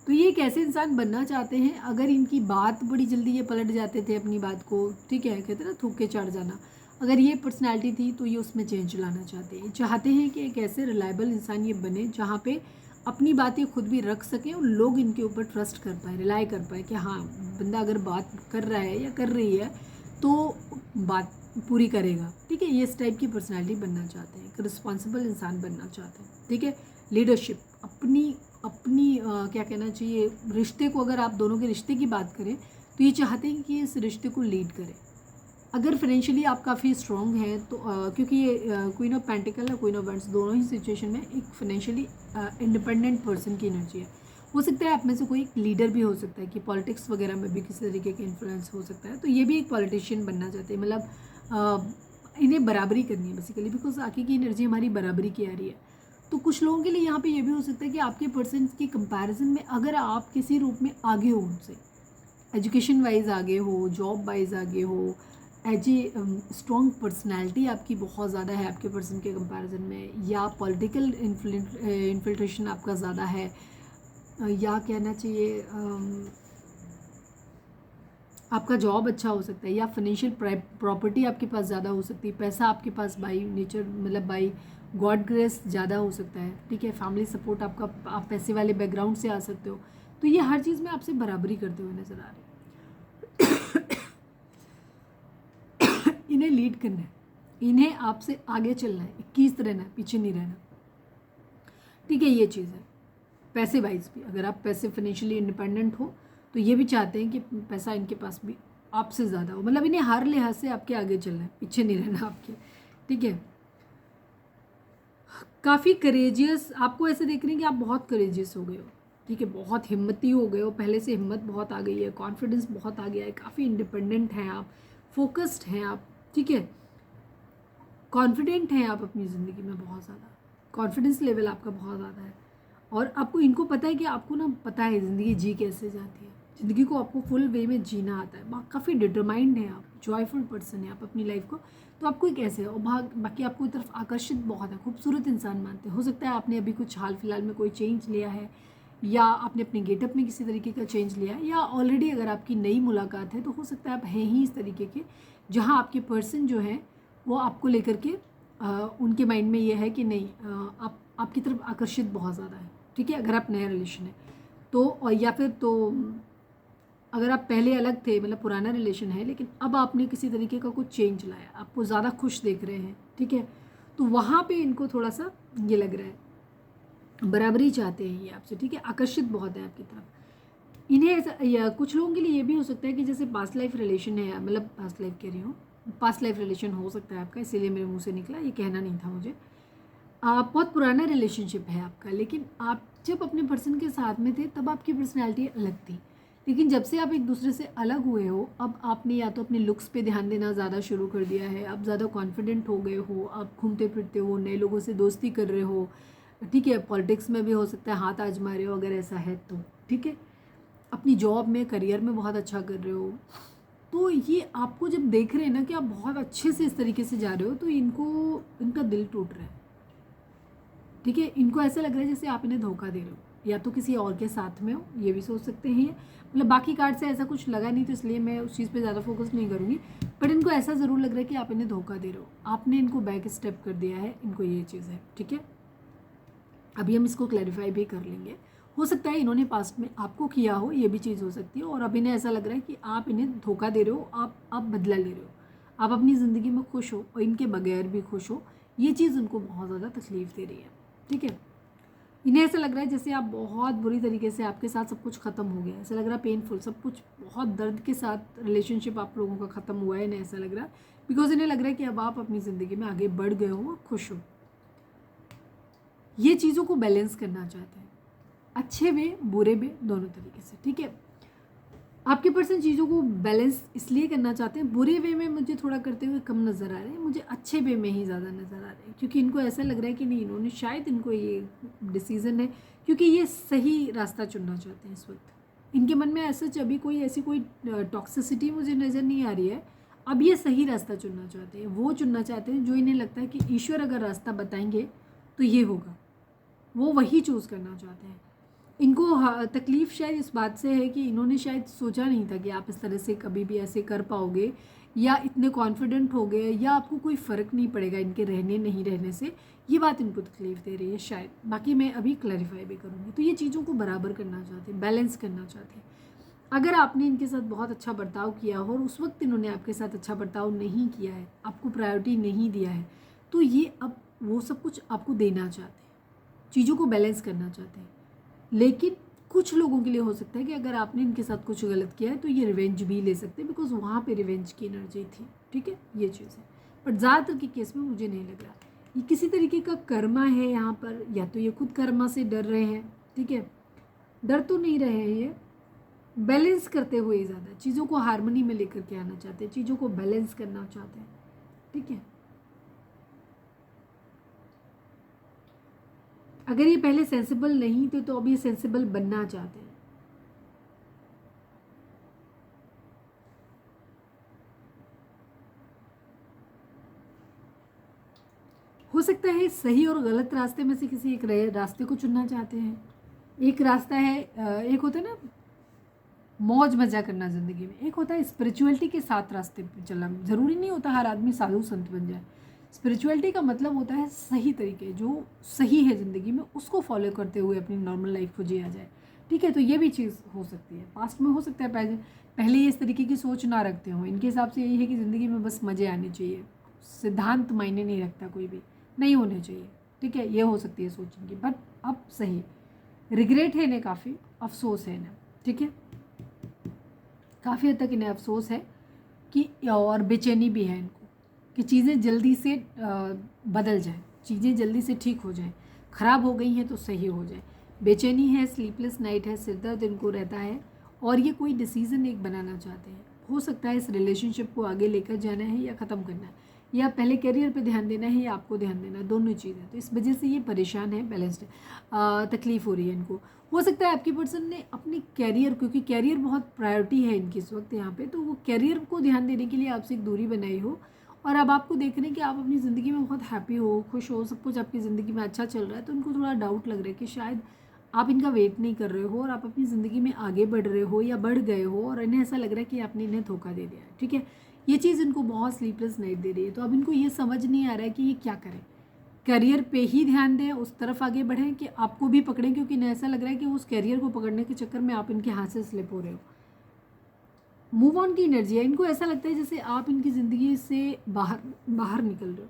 तो ये एक ऐसे इंसान बनना चाहते हैं, अगर इनकी बात बड़ी जल्दी ये पलट जाते थे अपनी बात को, ठीक है, कहते हैं ना थूक के चढ़ जाना, अगर ये पर्सनैलिटी थी तो ये उसमें चेंज लाना चाहते हैं कि एक ऐसे रिलायबल इंसान ये बने जहाँ पे अपनी बातें खुद भी रख सकें और लोग इनके ऊपर ट्रस्ट कर पाए, रिलाई कर पाए कि हाँ बंदा अगर बात कर रहा है या कर रही है तो बात पूरी करेगा, ठीक है। ये इस टाइप की पर्सनालिटी बनना चाहते हैं, एक रिस्पॉन्सिबल इंसान बनना चाहते हैं, ठीक है। लीडरशिप, अपनी अपनी क्या कहना चाहिए, रिश्ते को, अगर आप दोनों के रिश्ते की बात करें तो ये चाहते हैं कि इस रिश्ते को लीड करें। अगर फाइनेंशियली आप काफ़ी स्ट्रॉन्ग हैं तो क्योंकि ये क्वीन ऑफ पेंटिकल और क्वीन ऑफ वैंड्स दोनों ही सिचुएशन में एक फाइनेंशियली इंडिपेंडेंट पर्सन की एनर्जी है। हो सकता है आप में से कोई लीडर भी हो सकता है कि पॉलिटिक्स वगैरह में भी किसी तरीके के इन्फ्लुएंस हो सकता है, तो ये भी एक पॉलिटिशियन बनना चाहते हैं। मतलब इन्हें बराबरी करनी है बेसिकली, बिकॉज आगे की एनर्जी हमारी बराबरी की आ रही है। तो कुछ लोगों के लिए यहाँ पे ये भी हो सकता है कि आपके पर्सन के कंपैरिजन में अगर आप किसी रूप में आगे हो उनसे, एजुकेशन वाइज आगे हो, जॉब वाइज आगे हो, एज ए स्ट्रॉन्ग पर्सनैलिटी आपकी बहुत ज़्यादा है आपके पर्सन के कंपैरिजन में, या पॉलिटिकल इन्फिल्ट्रेशन आपका ज़्यादा है, या कहना चाहिए आपका जॉब अच्छा हो सकता है, या फाइनेंशियल प्रॉपर्टी आपके पास ज़्यादा हो सकती है, पैसा आपके पास बाई नेचर मतलब बाई गॉड ग्रेस ज़्यादा हो सकता है, ठीक है। फैमिली सपोर्ट आपका, आप पैसे वाले बैकग्राउंड से आ सकते हो, तो ये हर चीज़ में आपसे बराबरी करते हुए नज़र आ रहे हैं। इन्हें लीड करना है, इन्हें आपसे आगे चलना है, 21 रहना है, पीछे नहीं रहना, ठीक है। ये चीज़ है। पैसे वाइज भी अगर आप पैसे फाइनेंशियली इंडिपेंडेंट हो तो ये भी चाहते हैं कि पैसा इनके पास भी आपसे ज़्यादा हो, मतलब इन्हें हर लिहाज से आपके आगे चलना है, पीछे नहीं रहना आपके, ठीक है। काफ़ी करेजियस, आपको ऐसे देख रहे हैं कि आप बहुत करेजियस हो गए हो, ठीक है, बहुत हिम्मती हो गए हो, पहले से हिम्मत बहुत आ गई है, कॉन्फिडेंस बहुत आ गया है, काफ़ी इंडिपेंडेंट हैं आप, फोकस्ड हैं आप, ठीक है, कॉन्फिडेंट हैं आप अपनी ज़िंदगी में बहुत ज़्यादा, कॉन्फिडेंस लेवल आपका बहुत ज़्यादा है, और आपको इनको पता है कि आपको ना पता है ज़िंदगी जी कैसे जाती है, ज़िंदगी को आपको फुल वे में जीना आता है, काफ़ी डिटरमाइंड है आप, जॉयफुल पर्सन है आप अपनी लाइफ को, तो आपको एक ऐसे है, और बाकी आपको एक तरफ आकर्षित बहुत है, खूबसूरत इंसान मानते हैं। हो सकता है आपने अभी कुछ हाल फिलहाल में कोई चेंज लिया है, या आपने अपने गेटअप में किसी तरीके का चेंज लिया है, या ऑलरेडी अगर आपकी नई मुलाकात है तो हो सकता है आप हैं ही इस तरीके के, जहाँ आपके पर्सन जो हैं वो आपको लेकर के उनके माइंड में ये है कि नहीं, आप आपकी तरफ आकर्षित बहुत ज़्यादा है, ठीक है। अगर आप नया रिलेशन है तो, और या फिर तो अगर आप पहले अलग थे, मतलब पुराना रिलेशन है, लेकिन अब आपने किसी तरीके का कुछ चेंज लाया, आपको ज़्यादा खुश देख रहे हैं, ठीक है, तो वहाँ पे इनको थोड़ा सा ये लग रहा है, बराबरी चाहते हैं ये आपसे, ठीक है, आकर्षित बहुत है आपकी तरफ। इन्हें ऐसा, या कुछ लोगों के लिए ये भी हो सकता है कि जैसे पास्ट लाइफ रिलेशन है, मतलब पास्ट लाइफ कह रही हूँ, पास्ट लाइफ रिलेशन हो सकता है आपका, इसीलिए मेरे मुँह से निकला, ये कहना नहीं था मुझे। आप बहुत पुराना रिलेशनशिप है आपका, लेकिन आप जब अपने पर्सन के साथ में थे तब आपकी पर्सनैलिटी अलग थी, लेकिन जब से आप एक दूसरे से अलग हुए हो, अब आपने या तो अपने लुक्स पे ध्यान देना ज़्यादा शुरू कर दिया है, आप ज़्यादा कॉन्फिडेंट हो गए हो, आप घूमते फिरते हो, नए लोगों से दोस्ती कर रहे हो, ठीक है, पॉलिटिक्स में भी हो सकता है हाथ आजमा रहे हो अगर ऐसा है तो, ठीक है, अपनी जॉब में, करियर में बहुत अच्छा कर रहे हो, तो ये आपको जब देख रहे हैं ना कि आप बहुत अच्छे से इस तरीके से जा रहे हो, तो इनका दिल टूट रहा है, ठीक है, इनको ऐसा लग रहा है जैसे आप इन्हें धोखा दे रहे हो, या तो किसी और के साथ में हो, ये भी सोच सकते हैं, मतलब बाकी कार्ड से ऐसा कुछ लगा नहीं तो इसलिए मैं उस चीज़ पे ज़्यादा फोकस नहीं करूँगी, बट इनको ऐसा ज़रूर लग रहा है कि आप इन्हें धोखा दे रहे हो, आपने इनको बैक स्टेप कर दिया है, इनको ये चीज़ है, ठीक है। अभी हम इसको क्लैरिफाई भी कर लेंगे, हो सकता है इन्होंने पास्ट में आपको किया हो, ये भी चीज़ हो सकती है, और अब इन्हें ऐसा लग रहा है कि आप इन्हें धोखा दे रहे हो, आप बदला ले रहे हो, आप अपनी ज़िंदगी में खुश हो और इनके बगैर भी खुश हो, ये चीज़ उनको बहुत ज़्यादा तकलीफ़ दे रही है, ठीक है। इन्हें ऐसा लग रहा है जैसे आप बहुत बुरी तरीके से, आपके साथ सब कुछ ख़त्म हो गया है, ऐसा लग रहा है पेनफुल, सब कुछ बहुत दर्द के साथ रिलेशनशिप आप लोगों का ख़त्म हुआ है, इन्हें ऐसा लग रहा है, बिकॉज इन्हें लग रहा है कि अब आप अपनी ज़िंदगी में आगे बढ़ गए हो और खुश हो, ये चीज़ों को बैलेंस करना चाहते हैं, अच्छे वे बुरे वे दोनों तरीके से, ठीक है। आपके पर्सन चीज़ों को बैलेंस इसलिए करना चाहते हैं, बुरे वे में मुझे थोड़ा करते हुए कम नज़र आ रहे हैं, मुझे अच्छे वे में ही ज़्यादा नज़र आ रहे हैं, क्योंकि इनको ऐसा लग रहा है कि नहीं, इन्होंने शायद, इनको ये डिसीज़न है क्योंकि ये सही रास्ता चुनना चाहते हैं इस वक्त, इनके मन में ऐसा अभी कोई ऐसी कोई टॉक्सिसिटी मुझे नज़र नहीं आ रही है, अब ये सही रास्ता चुनना चाहते हैं, वो चुनना चाहते हैं जो इन्हें लगता है कि ईश्वर अगर रास्ता बताएंगे तो ये होगा, वो वही चूज़ करना चाहते हैं। इनको तकलीफ़ शायद इस बात से है कि इन्होंने शायद सोचा नहीं था कि आप इस तरह से कभी भी ऐसे कर पाओगे, या इतने कॉन्फिडेंट हो गए, या आपको कोई फ़र्क नहीं पड़ेगा इनके रहने नहीं रहने से, ये बात इनको तकलीफ़ दे रही है शायद, बाकी मैं अभी क्लैरिफाई भी करूँगी। तो ये चीज़ों को बराबर करना चाहते हैं, बैलेंस करना चाहते हैं, अगर आपने इनके साथ बहुत अच्छा बर्ताव किया हो और उस वक्त इन्होंने आपके साथ अच्छा बर्ताव नहीं किया है, आपको प्रायोरिटी नहीं दिया है, तो ये अब वो सब कुछ आपको देना चाहते हैं, चीज़ों को बैलेंस करना चाहते हैं। लेकिन कुछ लोगों के लिए हो सकता है कि अगर आपने इनके साथ कुछ गलत किया है तो ये रिवेंज भी ले सकते हैं, बिकॉज वहाँ पे रिवेंज की एनर्जी थी। ठीक है, ये चीज़ है। बट ज़्यादातर के केस में मुझे नहीं लग रहा ये किसी तरीके का कर्मा है यहाँ पर, या तो ये खुद कर्मा से डर रहे हैं। ठीक है, डर तो नहीं रहे हैं, ये बैलेंस करते हुए ज़्यादा चीज़ों को हार्मनी में लेकर के आना चाहते हैं, चीज़ों को बैलेंस करना चाहते हैं। ठीक है, अगर ये पहले सेंसिबल नहीं थे तो अब ये सेंसिबल बनना चाहते हैं। हो सकता है सही और गलत रास्ते में से किसी एक रास्ते को चुनना चाहते हैं। एक रास्ता है, एक होता है ना मौज मजा करना ज़िंदगी में, एक होता है स्पिरिचुअलिटी के साथ रास्ते पे चलना। ज़रूरी नहीं होता हर आदमी साधु संत बन जाए। स्पिरिचुअलिटी का मतलब होता है सही तरीके, जो सही है ज़िंदगी में उसको फॉलो करते हुए अपनी नॉर्मल लाइफ को जिया जाए। ठीक है, तो ये भी चीज़ हो सकती है। पास्ट में हो सकता है पहले ये इस तरीके की सोच ना रखते हों, इनके हिसाब से यही है कि ज़िंदगी में बस मज़े आने चाहिए, सिद्धांत मायने नहीं रखता, कोई भी नहीं होने चाहिए। ठीक है, ये हो सकती है सोच इनकी। बट अब सही रिग्रेट है इन्हें, काफ़ी अफसोस है इन्हें। ठीक है, काफ़ी हद तक इन्हें अफसोस है कि, और बेचैनी भी है इनको कि चीज़ें जल्दी से बदल जाए, चीज़ें जल्दी से ठीक हो जाए, ख़राब हो गई हैं तो सही हो जाए। बेचैनी है, स्लीपलेस नाइट है, सिर दर्द इनको रहता है, और ये कोई डिसीज़न एक बनाना चाहते हैं। हो सकता है इस रिलेशनशिप को आगे लेकर जाना है या ख़त्म करना है, या पहले करियर पे ध्यान देना है या आपको ध्यान देना है, दोनों चीज़ें। तो इस वजह से ये परेशान है, बैलेंस्ड तकलीफ़ हो रही है इनको। हो सकता है आपकी पर्सन ने अपनी कैरियर, क्योंकि कैरियर बहुत प्रायोरिटी है इनकी इस वक्त यहाँ पे, तो वो कैरियर को ध्यान देने के लिए आपसे एक दूरी बनाई हो, और अब आपको देख रहे हैं कि आप अपनी ज़िंदगी में बहुत हैप्पी हो, खुश हो, सब कुछ आपकी ज़िंदगी में अच्छा चल रहा है, तो उनको थोड़ा डाउट लग रहा है कि शायद आप इनका वेट नहीं कर रहे हो और आप अपनी ज़िंदगी में आगे बढ़ रहे हो या बढ़ गए हो, और इन्हें ऐसा लग रहा है कि आपने इन्हें धोखा दे दिया है। ठीक है, ये चीज़ इनको बहुत स्लीपलेस नाइट दे रही है। तो अब इनको ये समझ नहीं आ रहा है कि ये क्या करें, करियर पे ही ध्यान दें, उस तरफ आगे बढ़ें, कि आपको भी पकड़ें, क्योंकि इन्हें ऐसा लग रहा है कि उस कैरियर को पकड़ने के चक्कर में आप इनके हाथ से स्लिप हो रहे हो। मूव ऑन की एनर्जी है, इनको ऐसा लगता है जैसे आप इनकी ज़िंदगी से बाहर बाहर निकल रहे हो।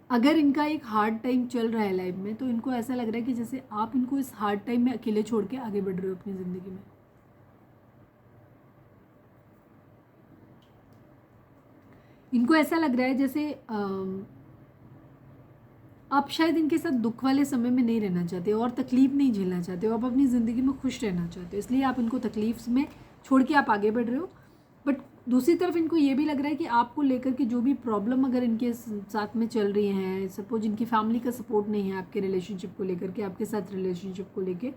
अगर इनका एक हार्ड टाइम चल रहा है लाइफ में, तो इनको ऐसा लग रहा है कि जैसे आप इनको इस हार्ड टाइम में अकेले छोड़ के आगे बढ़ रहे हो अपनी ज़िंदगी में। इनको ऐसा लग रहा है जैसे आप शायद इनके साथ दुख वाले समय में नहीं रहना चाहते और तकलीफ नहीं झेलना चाहते हो, आप अपनी ज़िंदगी में खुश रहना चाहते हो, इसलिए आप इनको तकलीफ में छोड़ के आप आगे बढ़ रहे हो। बट दूसरी तरफ इनको ये भी लग रहा है कि आपको लेकर के जो भी प्रॉब्लम अगर इनके साथ में चल रही हैं, सपोज इनकी फैमिली का सपोर्ट नहीं है आपके रिलेशनशिप को लेकर के, आपके साथ रिलेशनशिप को लेकर,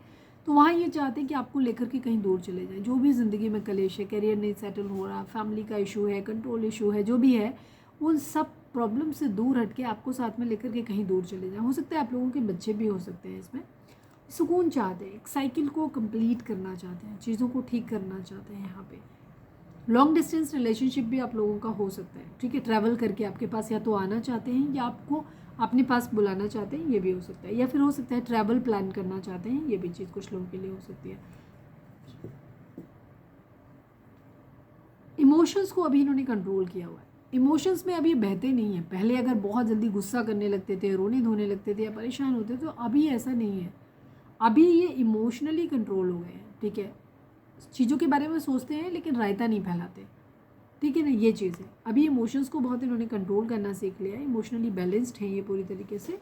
तो वहाँ ये चाहते हैं कि आपको लेकर के कहीं दूर चले जाएं। जो भी ज़िंदगी में कलेश है, करियर नहीं सेटल हो रहा, फैमिली का इशू है, कंट्रोल इशू है, जो भी है, उन सब प्रॉब्लम से दूर हट के आपको साथ में लेकर के कहीं दूर चले जाएं। हो सकता है आप लोगों के बच्चे भी हो सकते हैं इसमें। सुकून चाहते हैं, एक साइकिल को कंप्लीट करना चाहते हैं, चीज़ों को ठीक करना चाहते हैं। यहाँ पे लॉन्ग डिस्टेंस रिलेशनशिप भी आप लोगों का हो सकता है। ठीक है, ट्रैवल करके आपके पास या तो आना चाहते हैं या आपको अपने पास बुलाना चाहते हैं, ये भी हो सकता है। या फिर हो सकता है ट्रैवल प्लान करना चाहते हैं, ये भी चीज़ कुछ लोगों के लिए हो सकती है। इमोशंस को अभी इन्होंने कंट्रोल किया हुआ है, इमोशंस में अभी बहते नहीं है। पहले अगर बहुत जल्दी गुस्सा करने लगते थे, रोने धोने लगते थे या परेशान होते थे, तो अभी ऐसा नहीं है। अभी ये इमोशनली कंट्रोल हो गए हैं। ठीक है, चीज़ों के बारे में सोचते हैं लेकिन रायता नहीं फैलाते। ठीक है ना, ये चीज़ है। अभी इमोशंस को बहुत इन्होंने कंट्रोल करना सीख लिया है, इमोशनली बैलेंस्ड है ये पूरी तरीके से,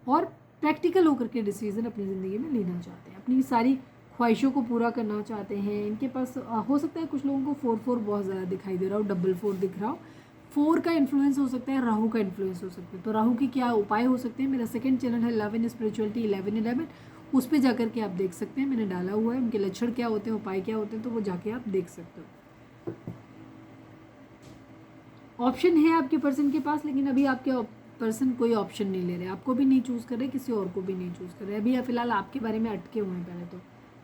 और प्रैक्टिकल होकर के डिसीजन अपनी ज़िंदगी में लेना चाहते हैं, अपनी सारी ख्वाहिशों को पूरा करना चाहते हैं। इनके पास हो सकता है कुछ लोगों को 4-4 बहुत ज़्यादा दिखाई दे रहा हो, डबल 4 दिख रहा हो। 4 का इन्फ्लुएंस हो सकता है, राहु का इन्फ्लुएंस हो सकता है। तो राहु की क्या उपाय हो सकते हैं, मेरा सेकंड चैनल है लव इन स्पिरिचुअलिटी 1111, उस पर जाकर के आप देख सकते हैं, मैंने डाला हुआ है। उनके लक्षण क्या होते हैं, उपाय क्या होते हैं, तो वो जाके आप देख सकते हो। ऑप्शन है आपके पर्सन के पास, लेकिन अभी आपके पर्सन कोई ऑप्शन नहीं ले रहे, आपको भी नहीं चूज़ कर रहे, किसी और को भी नहीं चूज़ कर रहे। अभी फिलहाल आपके बारे में अटके हुए हैं पहले तो।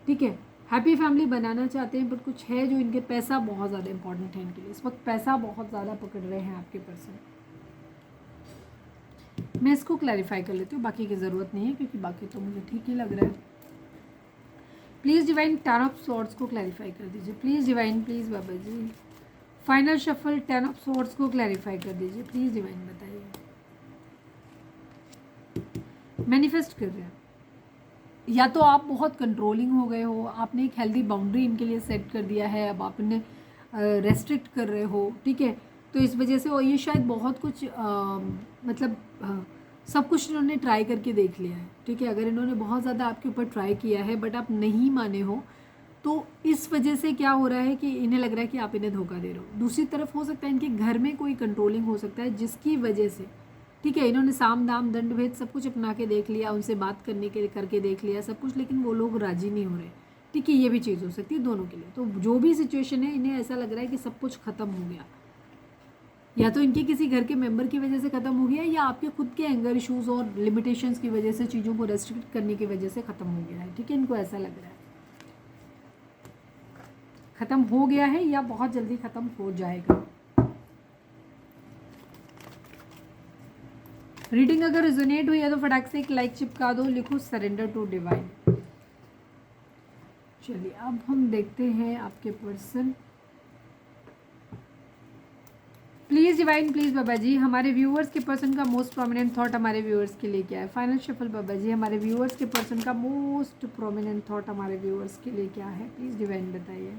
ठीक है, हैप्पी फैमिली बनाना चाहते हैं, बट कुछ है जो इनके पैसा बहुत ज़्यादा इंपॉर्टेंट है इनके लिए इस वक्त, पैसा बहुत ज़्यादा पकड़ रहे हैं आपके पर्सन। मैं इसको क्लैरिफाई कर लेती हूँ, बाकी की ज़रूरत नहीं है, क्योंकि बाकी तो मुझे ठीक ही लग रहा है। प्लीज़ डिवाइन 10 ऑफ स्वॉर्ड्स को क्लैरिफाई कर दीजिए, please divine, please Baba ji. Final shuffle 10 of swords को क्लैरिफाई कर दीजिए, प्लीज़ डिवाइन बताइए। मैनिफेस्ट कर रहे हैं, या तो आप बहुत कंट्रोलिंग हो गए हो, आपने एक हेल्दी बाउंड्री इनके लिए सेट कर दिया है, अब आप इन्हें रेस्ट्रिक्ट कर रहे हो, ठीक है। तो इस वजह से, और ये शायद बहुत कुछ मतलब सब कुछ इन्होंने ट्राई करके देख लिया है, ठीक है। अगर इन्होंने बहुत ज़्यादा आपके ऊपर ट्राई किया है बट आप नहीं माने हो, तो इस वजह से क्या हो रहा है कि इन्हें लग रहा है कि आप इन्हें धोखा दे रहे हो। दूसरी तरफ हो सकता है इनके घर में कोई कंट्रोलिंग हो सकता है, जिसकी वजह से, ठीक है, इन्होंने साम दाम दंड भेद सब कुछ अपना के देख लिया, उनसे बात करके देख लिया सब कुछ, लेकिन वो लोग राजी नहीं हो रहे, ठीक है। ये भी चीज़ हो सकती है दोनों के लिए। तो जो भी सिचुएशन है, इन्हें ऐसा लग रहा है कि सब कुछ ख़त्म हो गया, या तो इनके किसी घर के मेंबर की वजह से ख़त्म हो गया, या आपके खुद के एंगर इश्यूज और लिमिटेशंस की वजह से, चीज़ों को रेस्ट्रिक्ट करने की वजह से ख़त्म हो गया है, ठीक है। इनको ऐसा लग रहा है ख़त्म हो गया है या बहुत जल्दी ख़त्म हो जाएगा। रीडिंग अगर रिजोनेट हुई है तो फटाक से एक लाइक चिपका दो, लिखो सरेंडर टू डिवाइन। चलिए अब हम देखते हैं आपके person. Please divine, please Baba ji, हमारे व्यूअर्स के पर्सन का मोस्ट प्रोमिनेंट थॉट हमारे व्यूअर्स के लिए क्या है। फाइनल शफल बाबा जी, हमारे व्यूअर्स के पर्सन का मोस्ट प्रोमिनेंट थॉट हमारे व्यूअर्स के लिए क्या है, प्लीज़ डिवाइन बताइए।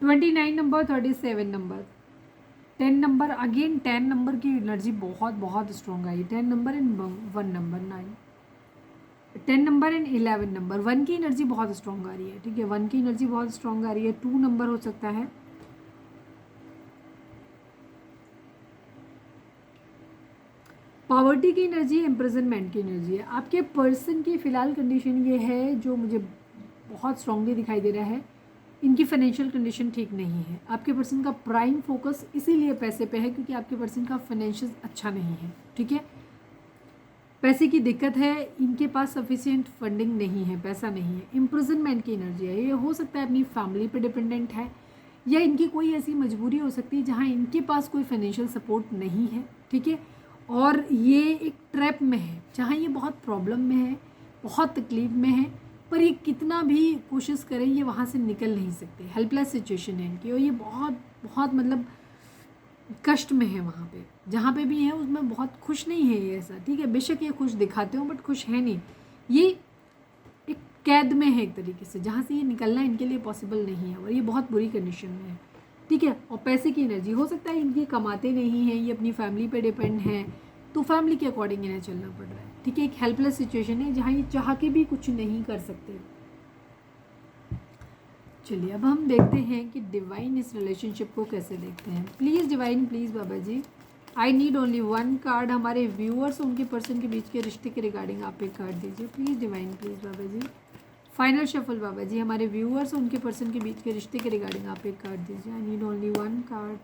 29 number, 37 number, 10 number, again 10 number की एनर्जी बहुत बहुत strong I. 10 number and 1 number, 9, 10 number and 11 number, 1 की एनर्जी बहुत स्ट्रॉन्ग आ रही है, ठीक है। 1 की एनर्जी बहुत स्ट्रॉन्ग आ रही है। 2 नंबर हो सकता है, पॉवर्टी की एनर्जी, इम्प्रिजनमेंट की एनर्जी है। आपके पर्सन की फ़िलहाल कंडीशन ये है जो मुझे बहुत स्ट्रांगली दिखाई दे रहा है, इनकी फाइनेंशियल कंडीशन ठीक नहीं है। आपके पर्सन का प्राइम फोकस इसीलिए पैसे पे है क्योंकि आपके पर्सन का फाइनेंशियल अच्छा नहीं है, ठीक है। पैसे की दिक्कत है, इनके पास सफिशिएंट फंडिंग नहीं है, पैसा नहीं है। इम्प्रिजनमेंट की एनर्जी है, ये हो सकता है अपनी फैमिली पे डिपेंडेंट है, या इनकी कोई ऐसी मजबूरी हो सकती है जहाँ इनके पास कोई फाइनेंशियल सपोर्ट नहीं है, ठीक है। और ये एक ट्रैप में है जहाँ ये बहुत प्रॉब्लम में है, बहुत तकलीफ में है, पर ये कितना भी कोशिश करें ये वहाँ से निकल नहीं सकते। हेल्पलेस सिचुएशन है इनकी, और ये बहुत बहुत मतलब कष्ट में है। वहाँ पे जहाँ पे भी है उसमें बहुत खुश नहीं है ये, ऐसा, ठीक है। बेशक ये खुश दिखाते हो बट खुश है नहीं, ये एक कैद में है एक तरीके से, जहाँ से ये निकलना इनके लिए पॉसिबल नहीं है, और ये बहुत बुरी कंडीशन में है, ठीक है। और पैसे की एनर्जी हो सकता है इनकी कमाते नहीं हैं, ये अपनी फैमिली पे डिपेंड हैं, तो फैमिली के अकॉर्डिंग इन्हें चलना पड़ रहा है, ठीक है। एक हेल्पलेस सिचुएशन है जहाँ ये चाह के भी कुछ नहीं कर सकते। चलिए अब हम देखते हैं कि डिवाइन इस रिलेशनशिप को कैसे देखते हैं। Please divine, please Baba ji, I need only 1 card. हमारे व्यूअर्स उनके पर्सन के बीच के रिश्ते के रिगार्डिंग आप एक कार्ड दीजिए, please divine, please Baba ji. Final shuffle Baba ji, हमारे व्यूअर्स उनके पर्सन के बीच के रिश्ते के रिगार्डिंग आप एक कार्ड दीजिए, आई need only 1 card.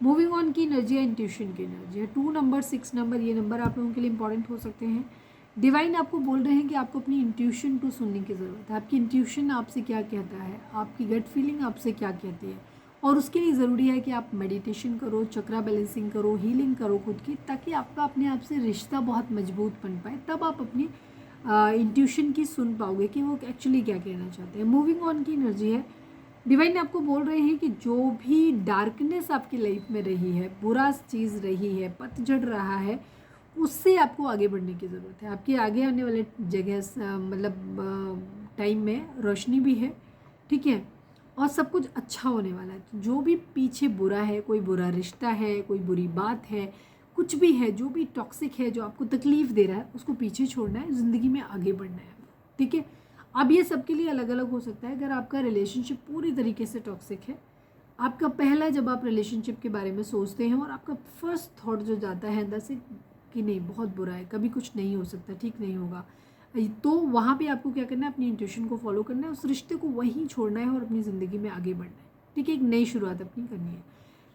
Moving on की एनर्जी है, इंट्यूशन की एनर्जी है। 2 नंबर, 6 नंबर, ये नंबर आप लोगों के लिए इंपॉर्टेंट हो सकते हैं। डिवाइन आपको बोल रहे हैं कि आपको अपनी इंट्यूशन को सुनने की ज़रूरत है। आपकी इंट्यूशन आपसे क्या कहता है, आपकी गट फीलिंग आपसे क्या कहती है, और उसके लिए ज़रूरी है कि आप मेडिटेशन करो, चक्रा बैलेंसिंग करो, हीलिंग करो खुद की, ताकि आपका अपने आप से रिश्ता बहुत मजबूत बन पाए। तब आप अपनी इंट्यूशन की सुन पाओगे कि वो एक्चुअली क्या कहना चाहते हैं। मूविंग ऑन की एनर्जी है। डिवाइन आपको बोल रहे हैं कि जो भी डार्कनेस आपकी लाइफ में रही है, बुरा चीज़ रही है, पतझड़ रहा है, उससे आपको आगे बढ़ने की ज़रूरत है। आपके आगे आने वाले जगह मतलब टाइम में रोशनी भी है, ठीक है, और सब कुछ अच्छा होने वाला है। तो जो भी पीछे बुरा है, कोई बुरा रिश्ता है, कोई बुरी बात है, कुछ भी है, जो भी टॉक्सिक है, जो आपको तकलीफ़ दे रहा है, उसको पीछे छोड़ना है, ज़िंदगी में आगे बढ़ना है, ठीक है। अब ये सबके लिए अलग अलग हो सकता है। अगर आपका रिलेशनशिप पूरी तरीके से टॉक्सिक है, आपका पहला जब आप रिलेशनशिप के बारे में सोचते हैं और आपका फर्स्ट थॉट जो जाता है अंदर से कि नहीं बहुत बुरा है, कभी कुछ नहीं हो सकता, ठीक नहीं होगा, तो वहाँ पे आपको क्या करना है, अपनी इंट्यूशन को फॉलो करना है, उस रिश्ते को वहीं छोड़ना है और अपनी ज़िंदगी में आगे बढ़ना है, ठीक है। एक नई शुरुआत अपनी करनी है।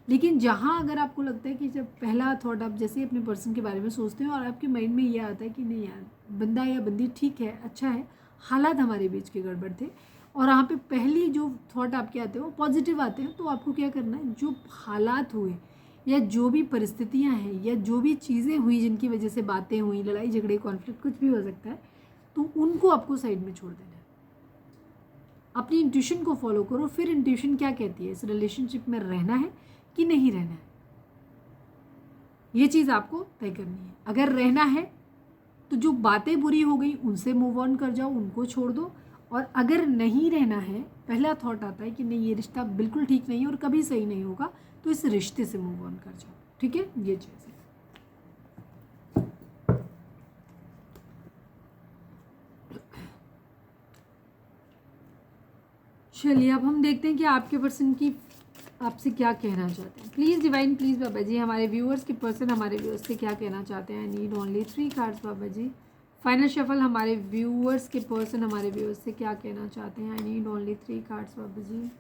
लेकिन जहाँ अगर आपको लगता है कि जब पहला थॉट आप जैसे अपने पर्सन के बारे में सोचते हैं और आपके माइंड में ये आता है कि नहीं यार, बंदा या बंदी ठीक है, अच्छा है, हालात हमारे बीच के गड़बड़ थे, और यहाँ पे पहली जो थॉट आपके आते हैं वो पॉजिटिव आते हैं, तो आपको क्या करना है, जो हालात हुए या जो भी परिस्थितियां हैं या जो भी चीज़ें हुई जिनकी वजह से बातें हुई, लड़ाई झगड़े, कॉन्फ्लिक्ट, कुछ भी हो सकता है, तो उनको आपको साइड में छोड़ देना है। अपनी इंट्यूशन को फॉलो करो। फिर इंट्यूशन क्या कहती है, इस रिलेशनशिप में रहना है कि नहीं रहना है, ये चीज़ आपको तय करनी है। अगर रहना है तो जो बातें बुरी हो गई उनसे मूव ऑन कर जाओ, उनको छोड़ दो। और अगर नहीं रहना है, पहला थॉट आता है कि नहीं ये रिश्ता बिल्कुल ठीक नहीं है और कभी सही नहीं होगा, तो इस रिश्ते से मूव ऑन कर जाओ। ठीक है, ये चीज़ है। चलिए अब हम देखते हैं कि आपके पर्सन की आपसे क्या कहना चाहते हैं। Please divine, please Baba ji, हमारे व्यूअर्स के पर्सन हमारे व्यूअर्स से क्या कहना चाहते हैं। I need only 3 cards Baba ji. Final shuffle, हमारे व्यूअर्स के पर्सन हमारे व्यूअर्स से क्या कहना चाहते हैं। I need only 3 cards Baba ji.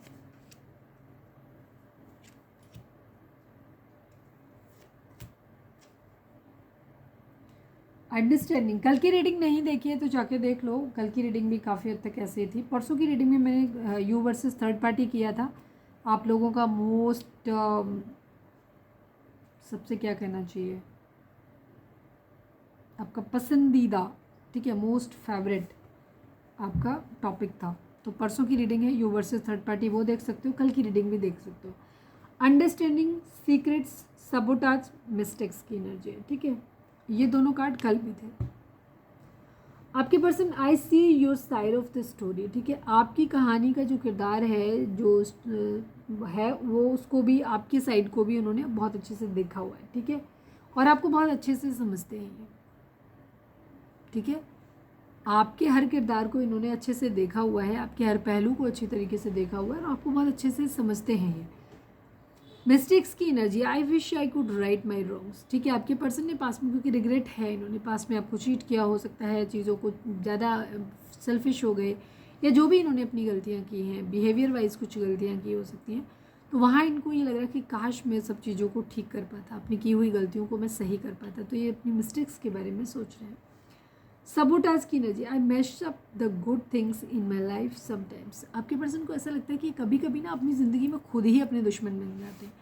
Understanding, कल की रीडिंग नहीं देखी है तो जाके देख लो। कल की रीडिंग भी काफ़ी हद तक ऐसे थी। परसों की रीडिंग में मैंने यू वर्सेस थर्ड पार्टी किया था। आप लोगों का मोस्ट सबसे क्या कहना चाहिए, आपका पसंदीदा, ठीक है, मोस्ट फेवरेट आपका टॉपिक था। तो परसों की रीडिंग है यू वर्सेस थर्ड पार्टी, वो देख सकते हो। कल की रीडिंग भी देख सकते हो। अंडरस्टैंडिंग, सीक्रेट्स, सबोटाज, मिस्टेक्स की एनर्जी है, ठीक है। ये दोनों कार्ड कल भी थे। आपके person, I see your side of the story, ठीक है। आपकी कहानी का जो किरदार है, जो है, वो उसको भी, आपकी साइड को भी उन्होंने बहुत अच्छे से देखा हुआ है, ठीक है। और आपको बहुत अच्छे से समझते हैं ये, ठीक है। आपके हर किरदार को इन्होंने अच्छे से देखा हुआ है, आपके हर पहलू को अच्छी तरीके से देखा हुआ है और आपको बहुत अच्छे से समझते हैं ये। मिस्टेक्स की energy, I wish I could write my wrongs, ठीक है। आपके पर्सन ने पास में, क्योंकि रिग्रेट है, इन्होंने पास में आपको चीट किया हो सकता है, चीज़ों को ज़्यादा सेल्फिश हो गए, या जो भी इन्होंने अपनी गलतियाँ की हैं, बिहेवियर वाइज कुछ गलतियाँ की हो सकती हैं। तो वहाँ इनको ये लग रहा है कि काश मैं सब चीज़ों को ठीक कर पाता, अपनी की हुई गलतियों को मैं सही कर पाता। तो ये अपनी मिस्टेक्स के बारे में सोच रहे हैं। सबोटाज की energy, I mash up the good things in my life sometimes. आपके पर्सन को ऐसा लगता है कि कभी कभी ना अपनी ज़िंदगी में खुद ही अपने दुश्मन बन जाते हैं।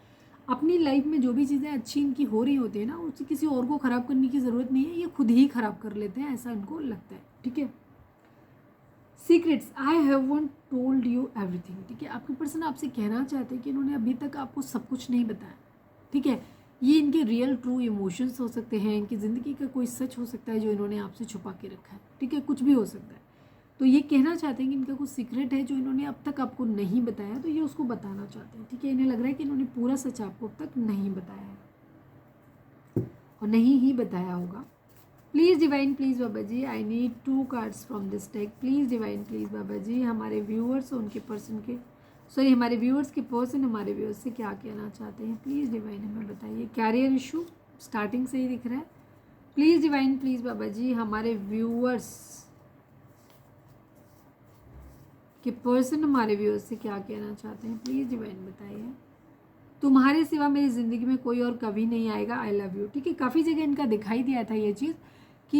अपनी लाइफ में जो भी चीज़ें अच्छी इनकी हो रही होती है ना, उससे किसी और को ख़राब करने की ज़रूरत नहीं है, ये खुद ही ख़राब कर लेते हैं, ऐसा इनको लगता है, ठीक है। Secrets, I haven't told you everything, ठीक है। आपके पर्सन आपसे कहना चाहते हैं कि इन्होंने अभी तक आपको सब कुछ नहीं बताया, ठीक है। ये इनके रियल ट्रू इमोशंस हो सकते हैं, इनकी ज़िंदगी का कोई सच हो सकता है जो इन्होंने आपसे छुपा के रखा है, ठीक है, कुछ भी हो सकता है। तो ये कहना चाहते हैं कि इनका कुछ सीक्रेट है जो इन्होंने अब तक आपको नहीं बताया, तो ये उसको बताना चाहते हैं, ठीक है। इन्हें लग रहा है कि इन्होंने पूरा सच आपको अब तक नहीं बताया है और नहीं ही बताया होगा। Please divine, please Baba ji, I need 2 cards from this deck. Please divine, please Baba ji, हमारे व्यूअर्स उनके पर्सन के, सॉरी, हमारे व्यूअर्स के पर्सन हमारे व्यूअर्स से क्या कहना चाहते हैं। प्लीज़ डिवाइन हमें बताइए। कैरियर इशू स्टार्टिंग से ही दिख रहा है। Please divine, please Baba ji, हमारे व्यूअर्स कि पर्सन हमारे व्यूअर्स से क्या कहना चाहते हैं। प्लीज़ डिवाइन बताइए। तुम्हारे सिवा मेरी ज़िंदगी में कोई और कभी नहीं आएगा, आई लव यू, ठीक है। काफ़ी जगह इनका दिखाई दिया था ये चीज़ कि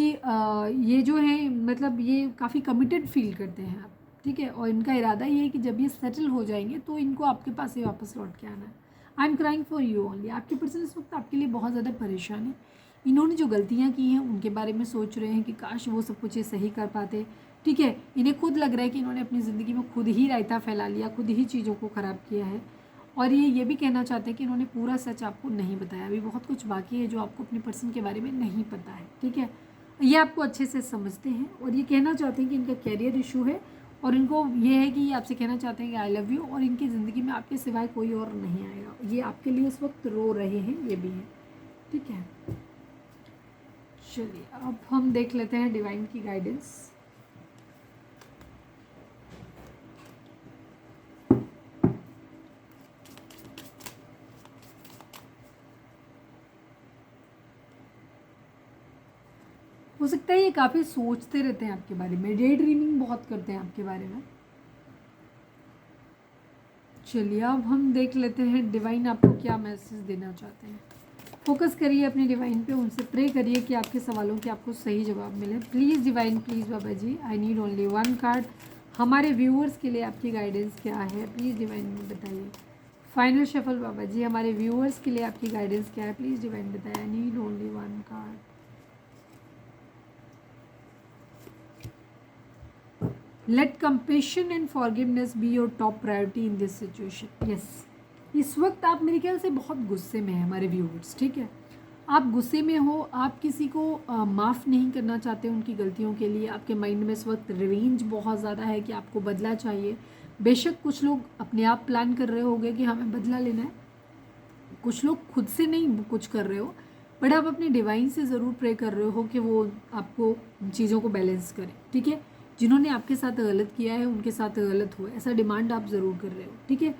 ये जो है, मतलब ये काफ़ी कमिटेड फील करते हैं आप, ठीक है। और इनका इरादा ये है कि जब ये सेटल हो जाएंगे तो इनको आपके पास ही वापस लौट के आना है। I am crying for you only. आपके पर्सन इस वक्त आपके लिए बहुत ज़्यादा परेशान है। इन्होंने जो गलतियाँ की हैं उनके बारे में सोच रहे हैं कि काश वो सब कुछ ये सही कर पाते, ठीक है। इन्हें खुद लग रहा है कि इन्होंने अपनी ज़िंदगी में खुद ही रायता फैला लिया, खुद ही चीज़ों को ख़राब किया है। और ये भी कहना चाहते हैं कि इन्होंने पूरा सच आपको नहीं बताया, अभी बहुत कुछ बाकी है जो आपको अपने पर्सन के बारे में नहीं पता है, ठीक है। ये आपको अच्छे से समझते हैं और ये कहना चाहते हैं कि इनका कैरियर इशू है और इनको ये है कि ये आपसे कहना चाहते हैं कि आई लव यू, और इनकी ज़िंदगी में आपके सिवाय कोई और नहीं आएगा। ये आपके लिए इस वक्त रो रहे हैं, ये भी है, ठीक है। चलिए अब हम देख लेते हैं डिवाइन की गाइडेंस। हो सकता है ये काफ़ी सोचते रहते हैं आपके बारे में, डे ड्रीमिंग बहुत करते हैं आपके बारे में। चलिए अब हम देख लेते हैं डिवाइन आपको क्या मैसेज देना चाहते हैं। फोकस करिए अपने डिवाइन पे, उनसे प्रे करिए कि आपके सवालों के आपको सही जवाब मिले। Please divine, please Baba ji, I need only 1 card. हमारे व्यूअर्स के लिए आपकी गाइडेंस क्या है, प्लीज़ डिवाइन में बताइए। फाइनल शफल बाबा जी, हमारे व्यूअर्स के लिए आपकी गाइडेंस क्या है? प्लीज डिवाइन बताया। Need only one card. Let compassion and forgiveness be your top priority in this situation. Yes, इस वक्त आप मेरे ख्याल से बहुत गुस्से में हैं हमारे व्यूअर्स, ठीक है। आप गुस्से में हो, आप किसी को माफ़ नहीं करना चाहते उनकी गलतियों के लिए। आपके माइंड में इस वक्त रिवेंज बहुत ज़्यादा है कि आपको बदला चाहिए। बेशक कुछ लोग अपने आप प्लान कर रहे होंगे कि हमें बदला लेना है, कुछ लोग खुद से नहीं कुछ कर रहे हो, बट आप अपने डिवाइन से ज़रूर प्रे कर रहे हो कि वो आपको चीज़ों को बैलेंस करें, ठीक है। जिन्होंने आपके साथ गलत किया है उनके साथ गलत हो, ऐसा डिमांड आप ज़रूर कर रहे हो, ठीक है।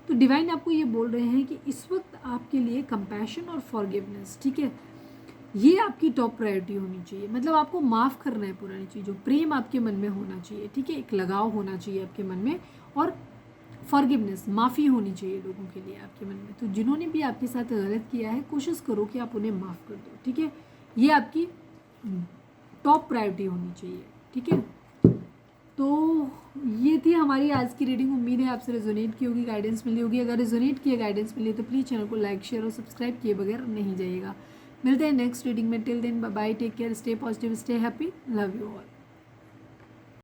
तो डिवाइन आपको ये बोल रहे हैं कि इस वक्त आपके लिए कंपैशन और फॉरगिवनेस, ठीक है, ये आपकी टॉप प्रायोरिटी होनी चाहिए। मतलब आपको माफ़ करना है पुरानी चीज़ों, प्रेम आपके मन में होना चाहिए, ठीक है, एक लगाव होना चाहिए आपके मन में, और फॉरगिवनेस, माफ़ी होनी चाहिए लोगों के लिए आपके मन में। तो जिन्होंने भी आपके साथ गलत किया है, कोशिश करो कि आप उन्हें माफ़ कर दो, ठीक है। ये आपकी टॉप प्रायोरिटी होनी चाहिए, ठीक है। तो ये थी हमारी आज की रीडिंग। उम्मीद है आपसे रेजोनेट की होगी, गाइडेंस मिली होगी। अगर रेजोनेट किए, गाइडेंस मिली तो प्लीज़ चैनल को लाइक, शेयर और सब्सक्राइब किए बगैर नहीं जाइएगा। मिलते हैं नेक्स्ट रीडिंग में। Till then bye bye, take care, stay positive, stay happy, love you all.